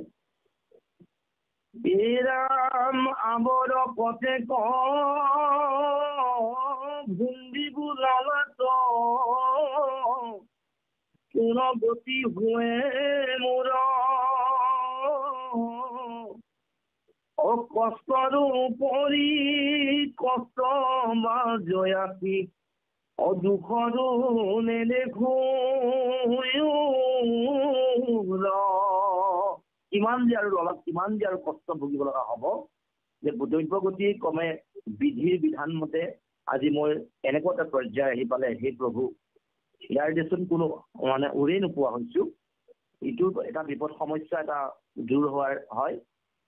বিৰাম আবৰ পথে ভুন্দি বুলালত কোন গতি হুৱে মোৰ কষ্টৰ উপৰি কষ্ট মাজয়াসী দুখৰো নেদেখো কিমান যে আৰু অলপ কিমান যে আৰু কষ্ট ভুগিব লগা হ'ব, যে দ্ৰব্য গতি ক্ৰমে বিধিৰ বিধান মতে আজি মই এনেকুৱা এটা পৰ্যায় আহি পালে, হে প্ৰভু ইয়াৰ দেচোন কোনো উৰেই নোপোৱা হৈছো। ইটো এটা বিপদ সমস্যা এটা দূৰ হোৱাৰ হয়,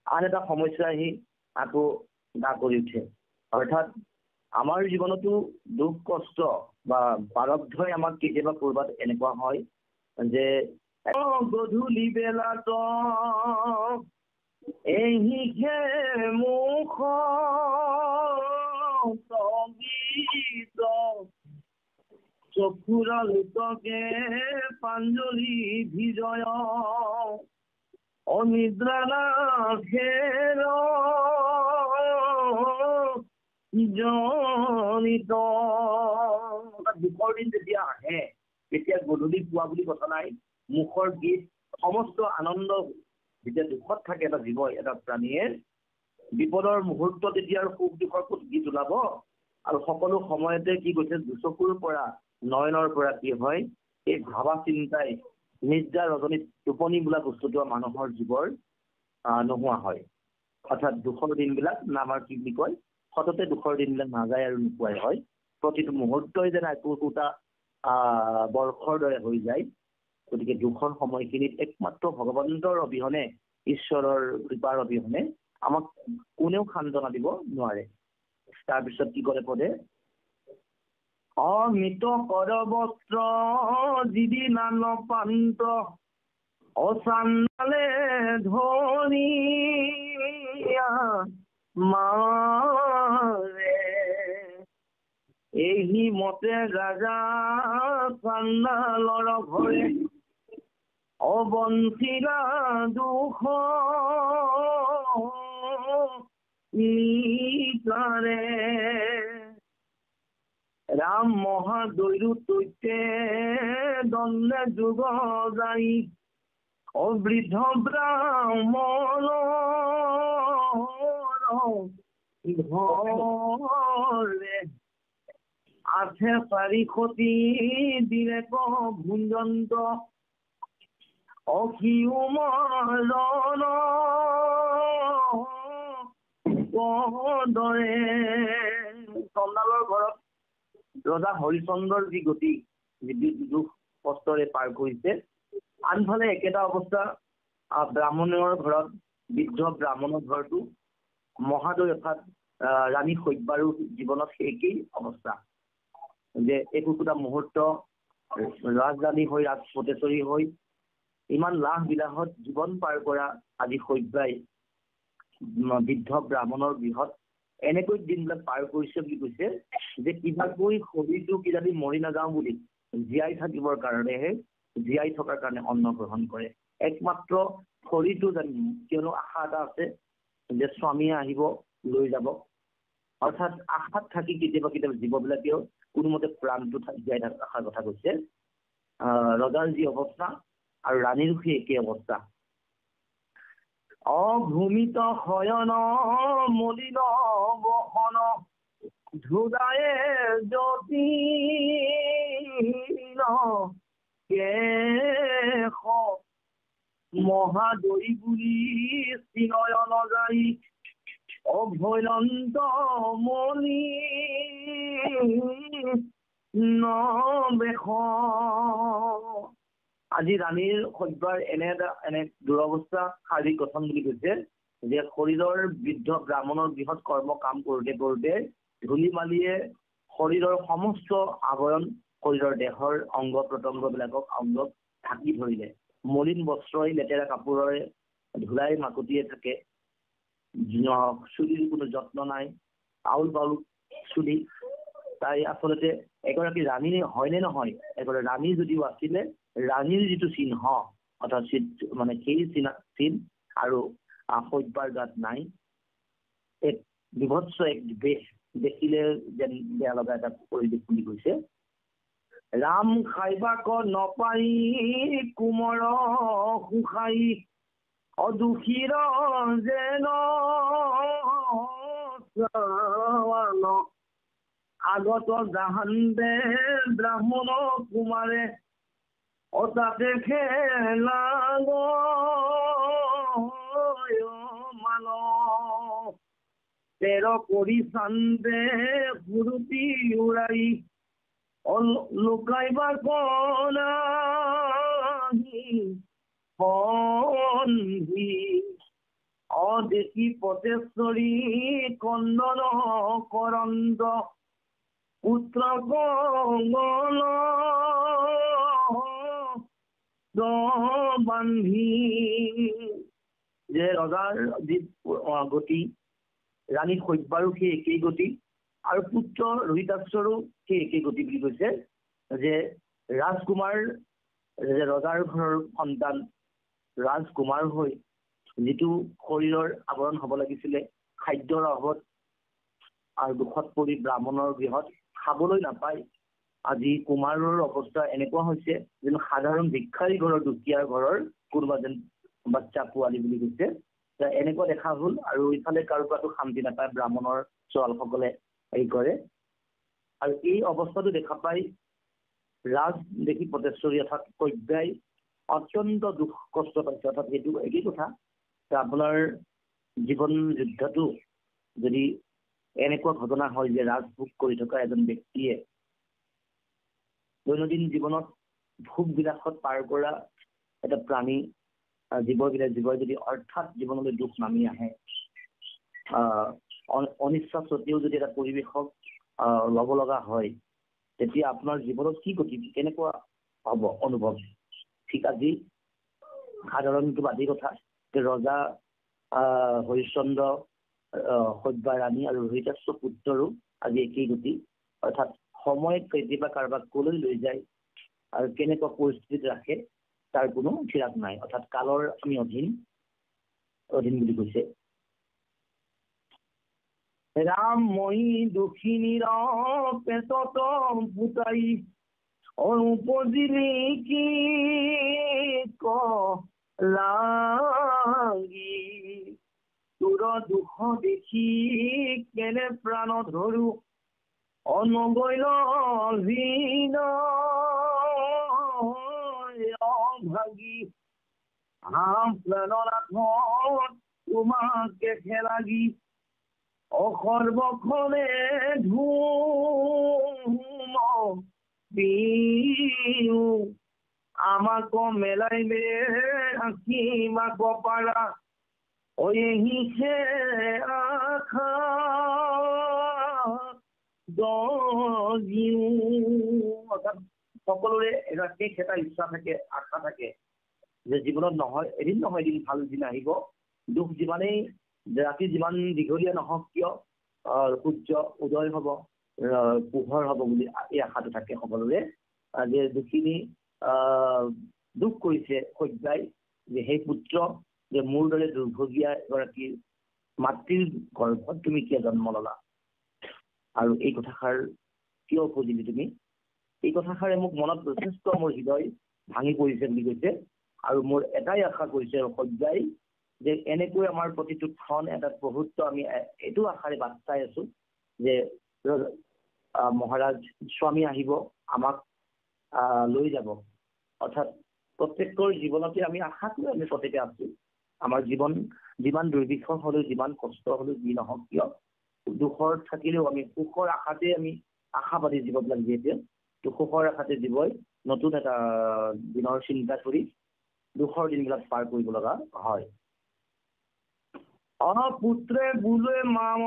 আন এটা সমস্যা আহি আকৌ গা কৰি উঠে। অৰ্থাৎ আমাৰ জীৱনতো দুখ কষ্ট বা প্ৰাৰব্ধই আমাক কেতিয়াবা ক'ৰবাত এনেকুৱা হয় যে গধূলি বেলাত এহিহে মুখ চকুৰ লোককে পাঞ্জলি বিজয় অনিদ্ৰা খেৰ জনিত। দুখৰ দিন যেতিয়া আহে তেতিয়া গধূলি পোৱা বুলি কথা নাই, মুখৰ গীত সমস্ত আনন্দ যেতিয়া দুখত থাকে এটা জীৱ, এটা প্ৰাণীয়ে বিপদৰ মুহূৰ্তত তেতিয়া আৰু সুখ দুখৰ গীত ওলাব। আৰু সকলো সময়তে কি কৈছে, দুচকুৰ পৰা নয়নৰ পৰা কি হয়, এই ভাবা চিন্তাই নিদ্ৰা ৰজনীত টোপনি বোলা বস্তুটো মানুহৰ জীৱৰ নোহোৱা হয়। অৰ্থাৎ দুখৰ দিনবিলাক আমাৰ কি বুলি কয়, সততে দুখৰ দিনবিলাক নাযায় আৰু নোপোৱাই হয়। প্ৰতিটো মুহূৰ্তই যেন একোটা বৰ্ষৰ দৰে হৈ যায়। গতিকে দুখৰ সময়খিনিত একমাত্ৰ ভগৱন্তৰ অবিহনে, ঈশ্বৰৰ কৃপাৰ অবিহনে আমাক কোনেও সান্তনা দিব নোৱাৰে। তাৰপিছত কি কৰে পদে, অমৃত কৰ বস্ত্ৰ যিদি নান পান্ত অচান্দালে ধৰি মাৰে এই মতে ৰাজা চান্দালৰ ঘৰে অবন্তিলা দুখ নিকাৰে ৰাম মহাদৈৰু তৈতে দণ্ডে যুগ যাই অবৃদ্ধ ব্ৰাহ্মণ ঘৰে আছে চাৰিশতি দিলে ভুঞ্জন্ত অসীমৰ দৰে চন্দালৰ ঘৰত ৰজা হৰিচন্দ্ৰৰ যি গতি দুখ কষ্টৰে পাৰ কৰিছে। আনফালে একেটা অৱস্থা ব্ৰাহ্মণৰ ঘৰত, বৃদ্ধ ব্ৰাহ্মণৰ ঘৰটো মহাদৈ অৰ্থাৎ ৰাণী সব্যাৰো জীৱনত একেই অৱস্থা, যে একোটা মুহূৰ্ত ৰাজধানী হৈ ৰাজপটেশ্বৰী হৈ ইমান লাহ বিলাহত জীৱন পাৰ কৰা আজি সব্যাই বৃদ্ধ ব্ৰাহ্মণৰ গৃহত এনেকৈ দিনবিলাক পাৰ কৰিছে বুলি কৈছে, যে কিবাকৈ শৰীৰটো কিজানি মৰি নাযাওঁ বুলি জীয়াই থাকিবৰ কাৰণেহে, জীয়াই থকাৰ কাৰণে অন্ন গ্ৰহণ কৰে। একমাত্ৰ শৰীৰটো জানি, কিয়নো আশা এটা আছে যে স্বামীয়ে আহিব লৈ যাব, অৰ্থাৎ আশাত থাকি কেতিয়াবা কেতিয়াবা জীৱবিলাকেও কোনোমতে প্ৰাণটো জীয়াই থকাৰ কথা কৈছে। ৰজাৰ যি অৱস্থা আৰু ৰাণীৰো সেই একেই অৱস্থা। অভূমিত শয়ন মলিন বসন ধুদায়ে যতীন কেশ মহাদৈ বুলি চিনয়ন যাই অভয়ন্ত মণি নবেশ। আজি ৰাণীৰ সব্যাৰ এনে দুৰৱস্থা শাৰীৰিক গঠন বুলি কৈছে, যে শৰীৰৰ বৃদ্ধ ব্ৰাহ্মণৰ গৃহত কৰ্ম কাম কৰোঁতে কৰোঁতে ধূলি মালিয়ে শৰীৰৰ সমস্ত আৱৰণ, শৰীৰৰ দেহৰ অংগ প্ৰত্যংগ বিলাকক অংগক ঢাকি ধৰিলে। মলিন বস্ত্ৰই লেতেৰা কাপোৰৰে ধূলাই মাকতিয়ে থাকে, চুলিৰ কোনো যত্ন নাই, আউল বাউল চুলি। তাই আচলতে এগৰাকী ৰাণী হয়নে নহয়, এগৰাকী ৰাণী যদিও আছিলে, ৰাণীৰ যিটো চিহ্ন অৰ্থাৎ মানে সেই চিন আৰু সব্যাৰ গাত নাই। এক বিভৎস এক বেশ, দেখিলে যেন বেয়া লগা এটা পৰিৱেশ বুলি কৈছে। ৰাম খাইবাক নপাই কোমৰ সুখাই অদুখীৰ যেন আগত জাহান্দে ব্ৰাহ্মণ কুমাৰে অতাতে খেলা মান তেৰ কৰি চান্দে সুৰুতি উৰাই লুকাইবা কণি অদেশী পটেশ্বৰী কন্দন কৰন্দ পুত্ৰ কমল বান্ধি। যে ৰজাৰ যি গতি, ৰাণী সব্যাৰো সেই একেই গতি, আৰু পুত্ৰ ৰোহিতাক্ষৰো সেই একেই গতি বুলি কৈছে, যে ৰাজকুমাৰ, যে ৰজাৰ ঘৰৰ সন্তান ৰাজকুমাৰ হৈ যিটো শৰীৰৰ আৱৰণ হ'ব লাগিছিলে, খাদ্যৰ অভাৱত আৰু দুখত পৰি ব্ৰাহ্মণৰ গৃহত খাবলৈ নাপায়। আজি কুমাৰৰ অৱস্থা এনেকুৱা হৈছে যেন সাধাৰণ ভিক্ষাৰী ঘৰৰ, দুখীয়াৰ ঘৰৰ কোনোবা যেন বাচ্চা পোৱালি বুলি কৈছে। এনেকুৱা দেখা হ'ল, আৰু ইফালে কাৰোবাতো শান্তি নাপায়, ব্ৰাহ্মণৰ ছোৱালীসকলে হেৰি কৰে। আৰু এই অৱস্থাটো দেখা পাই ৰাজ দেখি পটেশ্বৰী অৰ্থাৎ সব্যাই অত্যন্ত দুখ কষ্ট পাইছে। অৰ্থাৎ সেইটো একেই কথা, আপোনাৰ জীৱন যুদ্ধটো যদি এনেকুৱা ঘটনা হয় যে ৰাজভোগ কৰি থকা এজন ব্যক্তিয়ে দৈনন্দিন জীৱনত ভোগ বিলাসত পাৰ কৰা এটা প্ৰাণী, জীৱই যদি অৰ্থাৎ জীৱনলৈ দুখ নামি আহে, অনিচ্ছা স্বত্বেও যদি এটা পৰিৱেশক ল'ব লগা হয়, তেতিয়া আপোনাৰ জীৱনত কি গতি, কেনেকুৱা হ'ব অনুভৱ। ঠিক আজি সাধাৰণটো বাদী কথা, যে ৰজা হৰিশ্চন্দ্ৰ, সব্যা ৰাণী আৰু ৰোহিতাক্ষ পুত্ৰৰো আজি একেই গতি। অৰ্থাৎ সময়ত কেতিয়াবা কাৰোবাক কলৈ লৈ যায় আৰু কেনেকুৱা পৰিস্থিতিত ৰাখে তাৰ কোনো ঠিৰাক নাই। অৰ্থাৎ কালৰ আমি অধীন বুলি কৈছে। ৰাম মই দক্ষিণীৰ পেটত ফুটাই উপজিলি কি লাগি তোৰ দুখ দেখি কেনে প্ৰাণ ধৰো অনগৈল হীন অভাগী প্ৰাণনাথ তোমাকে খেলাগি অসৰ্বক্ষণে ধূম পিউ আমাক মেলাইবে আঁকিমাক পাৰা ওই হিসে আখা অৰ্থাৎ সকলোৰে এটা ইচ্ছা থাকে, আশা থাকে যে জীৱনত নহয় এদিন নহয় এদিন ভাল দিন আহিব। দুখ যিমানেই ৰাতি যিমান দীঘলীয়া নহওক কিয় সূৰ্য উদয় হ'ব, পোহৰ হ'ব বুলি এই আশাটো থাকে সকলোৰে। যে দুখিনি দুখ কৰিছে সজ্ঞাই যে সেই পুত্ৰ যে মোৰ দৰে দুৰ্ভগীয়া এগৰাকী মাতৃৰ গৰ্ভত তুমি কিয় জন্ম ললা, আৰু এই কথাষাৰ কিয় উপজিলি তুমি? এই কথাষাৰে মোক মনত যথেষ্ট মোৰ হৃদয় ভাঙি পৰিছে বুলি কৈছে। আৰু মোৰ এটাই আশা কৰিছে সজ্ঞাই যে এনেকৈ আমাৰ প্ৰতিটো ক্ষণ এটা মুহূৰ্ত আমি এইটো আশাৰে বাট চাই আছো যে মহাৰাজ স্বামী আহিব, আমাক লৈ যাব। অৰ্থাৎ প্ৰত্যেকৰ জীৱনতে আমি আশা কৰি আমি প্ৰত্যেকে আছো। আমাৰ জীৱন যিমান দুৰ্বিষহ হলেও, যিমান কষ্ট হলেও, যি নহওক কিয়, দুখৰ থাকিলেও আমি সুখৰ আশাতে আমি আশাবাদী জীৱবিলাক যিহেতু সুখৰ আশাতে জীৱই নতুন এটা দিনৰ চিন্তা কৰি দুখৰ দিনবিলাক পাৰ কৰিব লগা হয়। পুত্ৰে বোলে মাম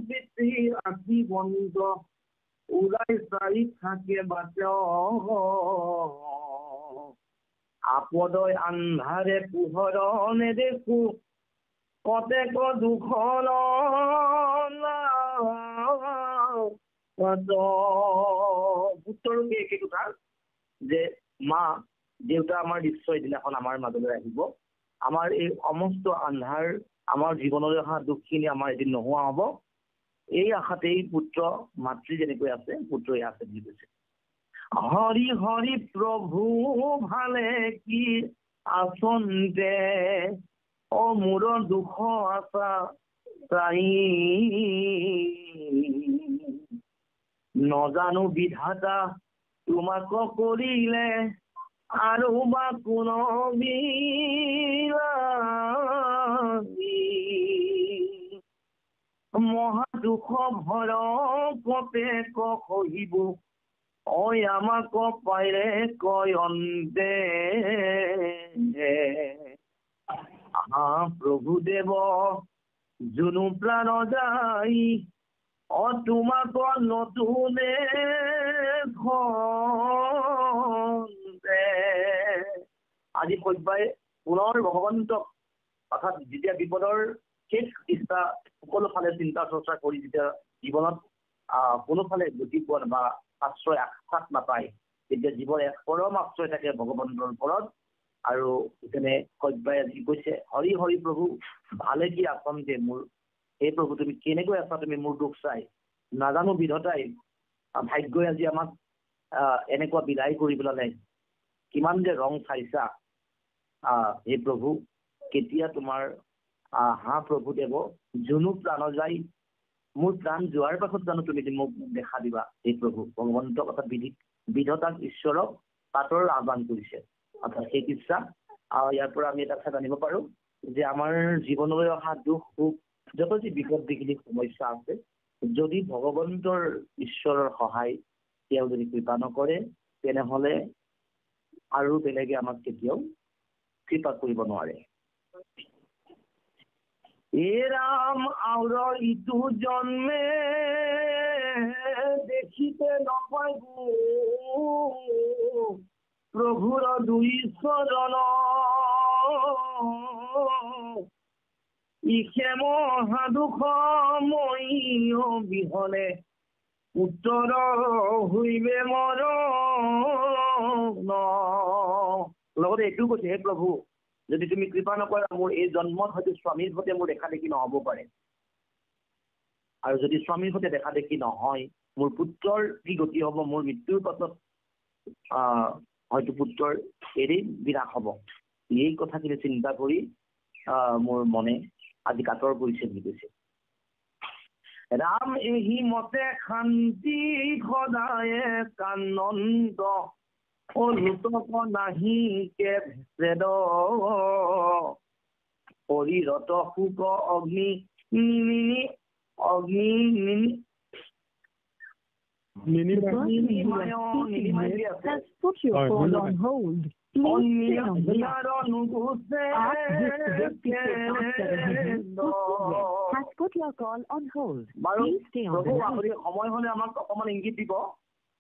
পিতৃ আশী বন্ধ উৰাই চাৰি থাকে বাচ আপদয় আন্ধাৰে পোহৰ নেদেখো কতেক দুখৰ পুত্ৰৰূপে একে কথা যে মা দেউতা আমাৰ নিশ্চয় দিনাখন আমাৰ মাজলৈ আহিব, আমাৰ এই সমস্ত আন্ধাৰ আমাৰ জীৱনলৈ অহা দুখখিনি আমাৰ এদিন নোহোৱা হ'ব। এই আশাতেই পুত্ৰ মাতৃ যেনেকৈ আছে পুত্ৰই আছে বুলি কৈছে। হৰি হৰি প্ৰভু ভালে কি আচন্তে মোৰ দুখ আশা প্ৰায়ী নজানো বিধাতা তোমাক কৰিলে আৰু বা কোন মহা দুখ ভৰ কপে কহিব ঐ আমাক পাইৰে কয় অন্তে প্ৰভু দেৱ যোনো প্ৰাণ যাই তোমাক নতুনে আজি সব্যাই পুনৰ ভগৱন্তক অৰ্থাৎ যেতিয়া বিপদৰ শেষ ইচ্ছা সকলো ফালে চিন্তা চৰ্চা কৰি যেতিয়া জীৱনত কোনোফালে গতি পোৱা বা আশ্ৰয় আশ্বাস নাপায়, তেতিয়া জীৱৰ এক পৰম আশ্ৰয় থাকে ভগৱন্তৰ ওপৰত। আৰু যেনে সব্যাই আজি কৈছে হৰি হৰি প্ৰভু ভালে কি আচন্তে মোৰ, হে প্ৰভু তুমি কেনেকৈ আছা, তুমি মোৰ দুখ চাই নাজানো বিধতাই ভাগ্যই আজি আমাক এনেকুৱা বিদায় কৰি পেলালে, কিমান যে ৰং চাইছা হে প্ৰভু, কেতিয়া তোমাৰ প্ৰভু দেৱ যোনো প্ৰাণ যায়, মোৰ প্ৰাণ যোৱাৰ পাছত জানো তুমি মোক দেখা দিবা হে প্ৰভু। ভগৱন্ত অৰ্থাৎ বিধতাক ঈশ্বৰক পাতৰ আহ্বান কৰিছে, অৰ্থাৎ সেই ইচ্ছা। ইয়াৰ পৰা আমি এটা কথা জানিব পাৰো যে আমাৰ জীৱনলৈ অহা দুখ সুখ যত যি বিপদ বিঘিনি সমস্যা আছে, যদি ভগৱন্তৰ ঈশ্বৰৰ সহায় তেওঁ যদি কৃপা নকৰে তেনেহলে আৰু বেলেগে আমাক কেতিয়াও কৃপা কৰিব নোৱাৰে। এ ৰাম আউৰ ইটো জন্মে দেখিতে নপাই প্ৰভুৰ দুই চৰণ ইখে মহা দুখ মই বিহনে উত্তৰ হইবে মৰ। লগতে এইটোও কৈছে হে প্ৰভু যদি তুমি কৃপা নকৰা মোৰ এই জন্মত হয়তো স্বামীৰ সৈতে মোৰ দেখা দেখি নহব পাৰে, আৰু যদি স্বামীৰ সৈতে দেখা দেখি নহয় মোৰ পুত্ৰৰ কি গতি হব, মোৰ মৃত্যুৰ পাছত হয়তো পুত্ৰৰ এৰি বিনাশ হব। এই কথাখিনি চিন্তা কৰি মোৰ মনে আজি কাতৰ কৰিছে বুলি কৈছে। ৰাম এহি মতে শান্তি সদায়ে কানন্দ লুটক নাহি কে ভেদ পৰিৰত সুখ অগ্নি নিমিনি The person you are speaking with has put your call on hold. Please stay on the line. आप जिस व्यक्ति से बात कर रहे हैं has put your call on hold. Please stay on the line. সময় হলে আমাক অকমান ইংগিত দিব।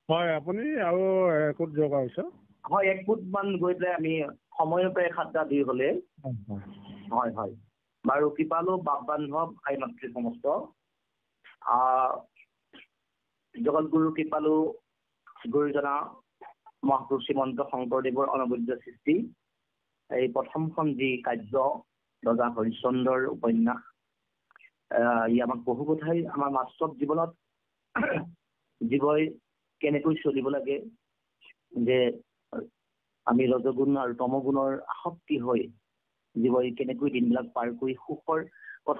হয় আপুনি আৰু ক'ত যোৱা হৈছে? হয় 1 ফুট মান গৈ পেলাই আমি সময় প্ৰায় 7:02 হলে হয় হয় বাৰু কৃপালু বাবান্ধৱ আই মাতৃ সমস্ত জগতগুৰু কৃপালু গুৰুজনা মহাপুৰুষ শ্ৰীমন্ত শংকৰদেৱৰ অনবদ্য সৃষ্টি এই প্ৰথমখন যি কাব্য ৰজা হৰিশ্চন্দ্ৰৰ উপন্যাস ই আমাক বহু কথাই আমাৰ বাস্তৱ জীৱনত জীৱই কেনেকৈ চলিব লাগে যে আমি ৰজগুণ আৰু তমগুণৰ আসক্তি হৈ জীৱই কেনেকৈ দিনবিলাক পাৰ কৰি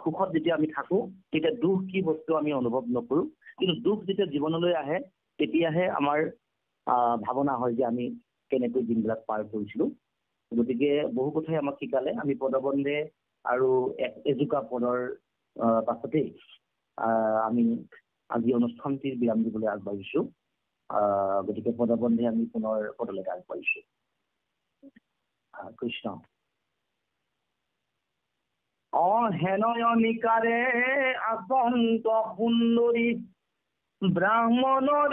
সুখত যেতিয়া আমি থাকো তেতিয়া দুখ কি বস্তু আমি অনুভৱ নকৰো কিন্তু দুখ যেতিয়া জীৱনলৈ আহে তেতিয়াহে আমাৰ ভাৱনা হয় যে আমি কেনেকৈ দিনবিলাক পাৰ কৰিছিলো গতিকে বহু কথাই আমাক শিকালে আমি পদবন্ধে আৰু এজোকা পদৰ পাছতেই আমি আজি অনুষ্ঠানটিৰ বিৰাম দিবলৈ আগবাঢ়িছো গতিকে পদবন্ধে আমি পুনৰ পদলৈকে আগবাঢ়িছো কৃষ্ণ হেনয়নিকাৰে আসন্ত সুন্দৰী ব্ৰাহ্মণৰ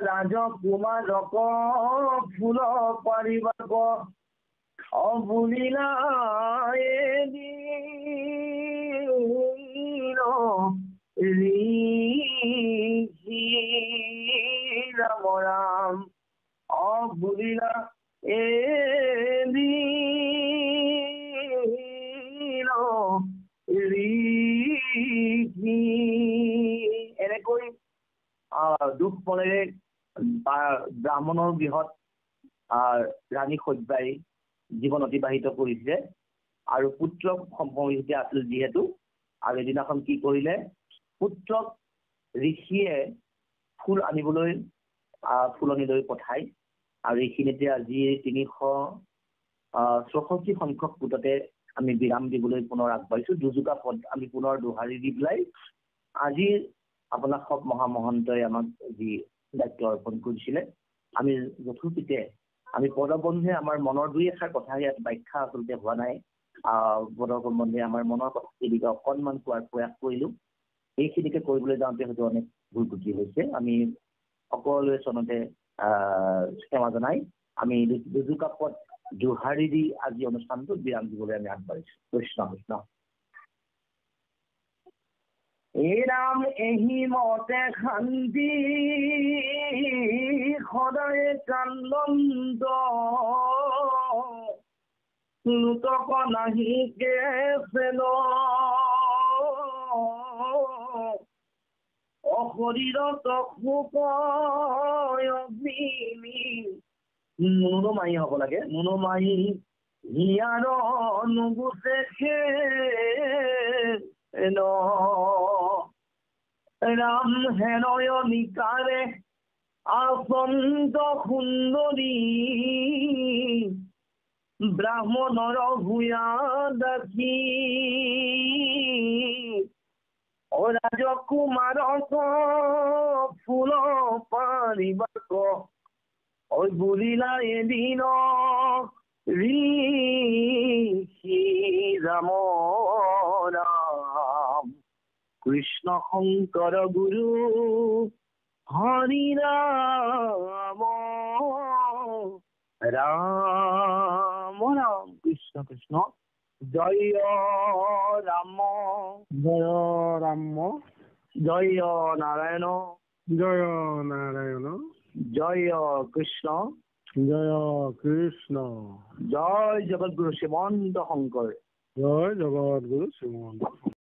ৰাজকুমাৰক ফুল পাৰিবাক অবুলিলা ৰাম ৰাম অবুলিলা এনেকৈ দুখ মনেৰে ব্ৰাহ্মণৰ গৃহত ৰাণী সব্যাই জীৱন অতিবাহিত কৰিছে আৰু পুত্ৰক সম্পৰ্কিত আছিল যিহেতু আৰু এদিনাখন কি কৰিলে পুত্ৰক ঋষিয়ে ফুল আনিবলৈ ফুলনিলৈ পঠায় আৰু এইখিনিতে আজি 364 সংখ্যক পুটতে আমি বিৰাম দিবলৈ পুনৰ আগবাঢ়িছো দুজোকা পদ আমি পুনৰ দোহাৰি দি পেলাই আজি আপোনাক সব মহামহন্তই আমাক যি দায়িত্ব অৰ্পণ কৰিছিলে আমি যথোচিতে আমি পদবন্ধে আমাৰ মনৰ দুই এষাৰ কথা ইয়াত ব্যাখ্যা আচলতে হোৱা নাই পদবন্ধে আমাৰ মনৰ কথাখিনিকে অকণমান কোৱাৰ প্ৰয়াস কৰিলো এইখিনিকে কৰিবলৈ যাওঁতে হয়তো অনেক ভুল ত্ৰুটি হৈছে আমি সকলোৱে চনতে সেৱা জনাই আমি দুজোকা পদ দোহাৰি দি আজি অনুষ্ঠানটোত বিৰাম দিবলৈ আমি আগবাঢ়িছো কৃষ্ণ কৃষ্ণ এই ৰাম এহি মতে শান্তি সদায় কানন্দ লুটক নাহি কে ভেদ অশৰীৰত সুখ নুনুমাই হ'ব লাগে নুনুমাই হিয়াৰ নুগুচে ৰাম হেনয়নিকাৰে আসন্ত সুন্দৰী ব্ৰাহ্মণৰ ভূঞা দেখি ৰাজকুমাৰক ফুল পাৰিবাক বুলিলা এদিন ঋষি ৰাম ৰাম কৃষ্ণ শংকৰ গুৰু হৰি ৰাম ৰাম ৰাম কৃষ্ণ কৃষ্ণ জয় ৰাম জয় ৰাম জয় নাৰায়ণ জয় নাৰায়ণ জয় কৃষ্ণ জয় কৃষ্ণ জয় জগতগুৰু শ্ৰীমন্ত শংকৰ জয় জগতগুৰু শ্ৰীমন্ত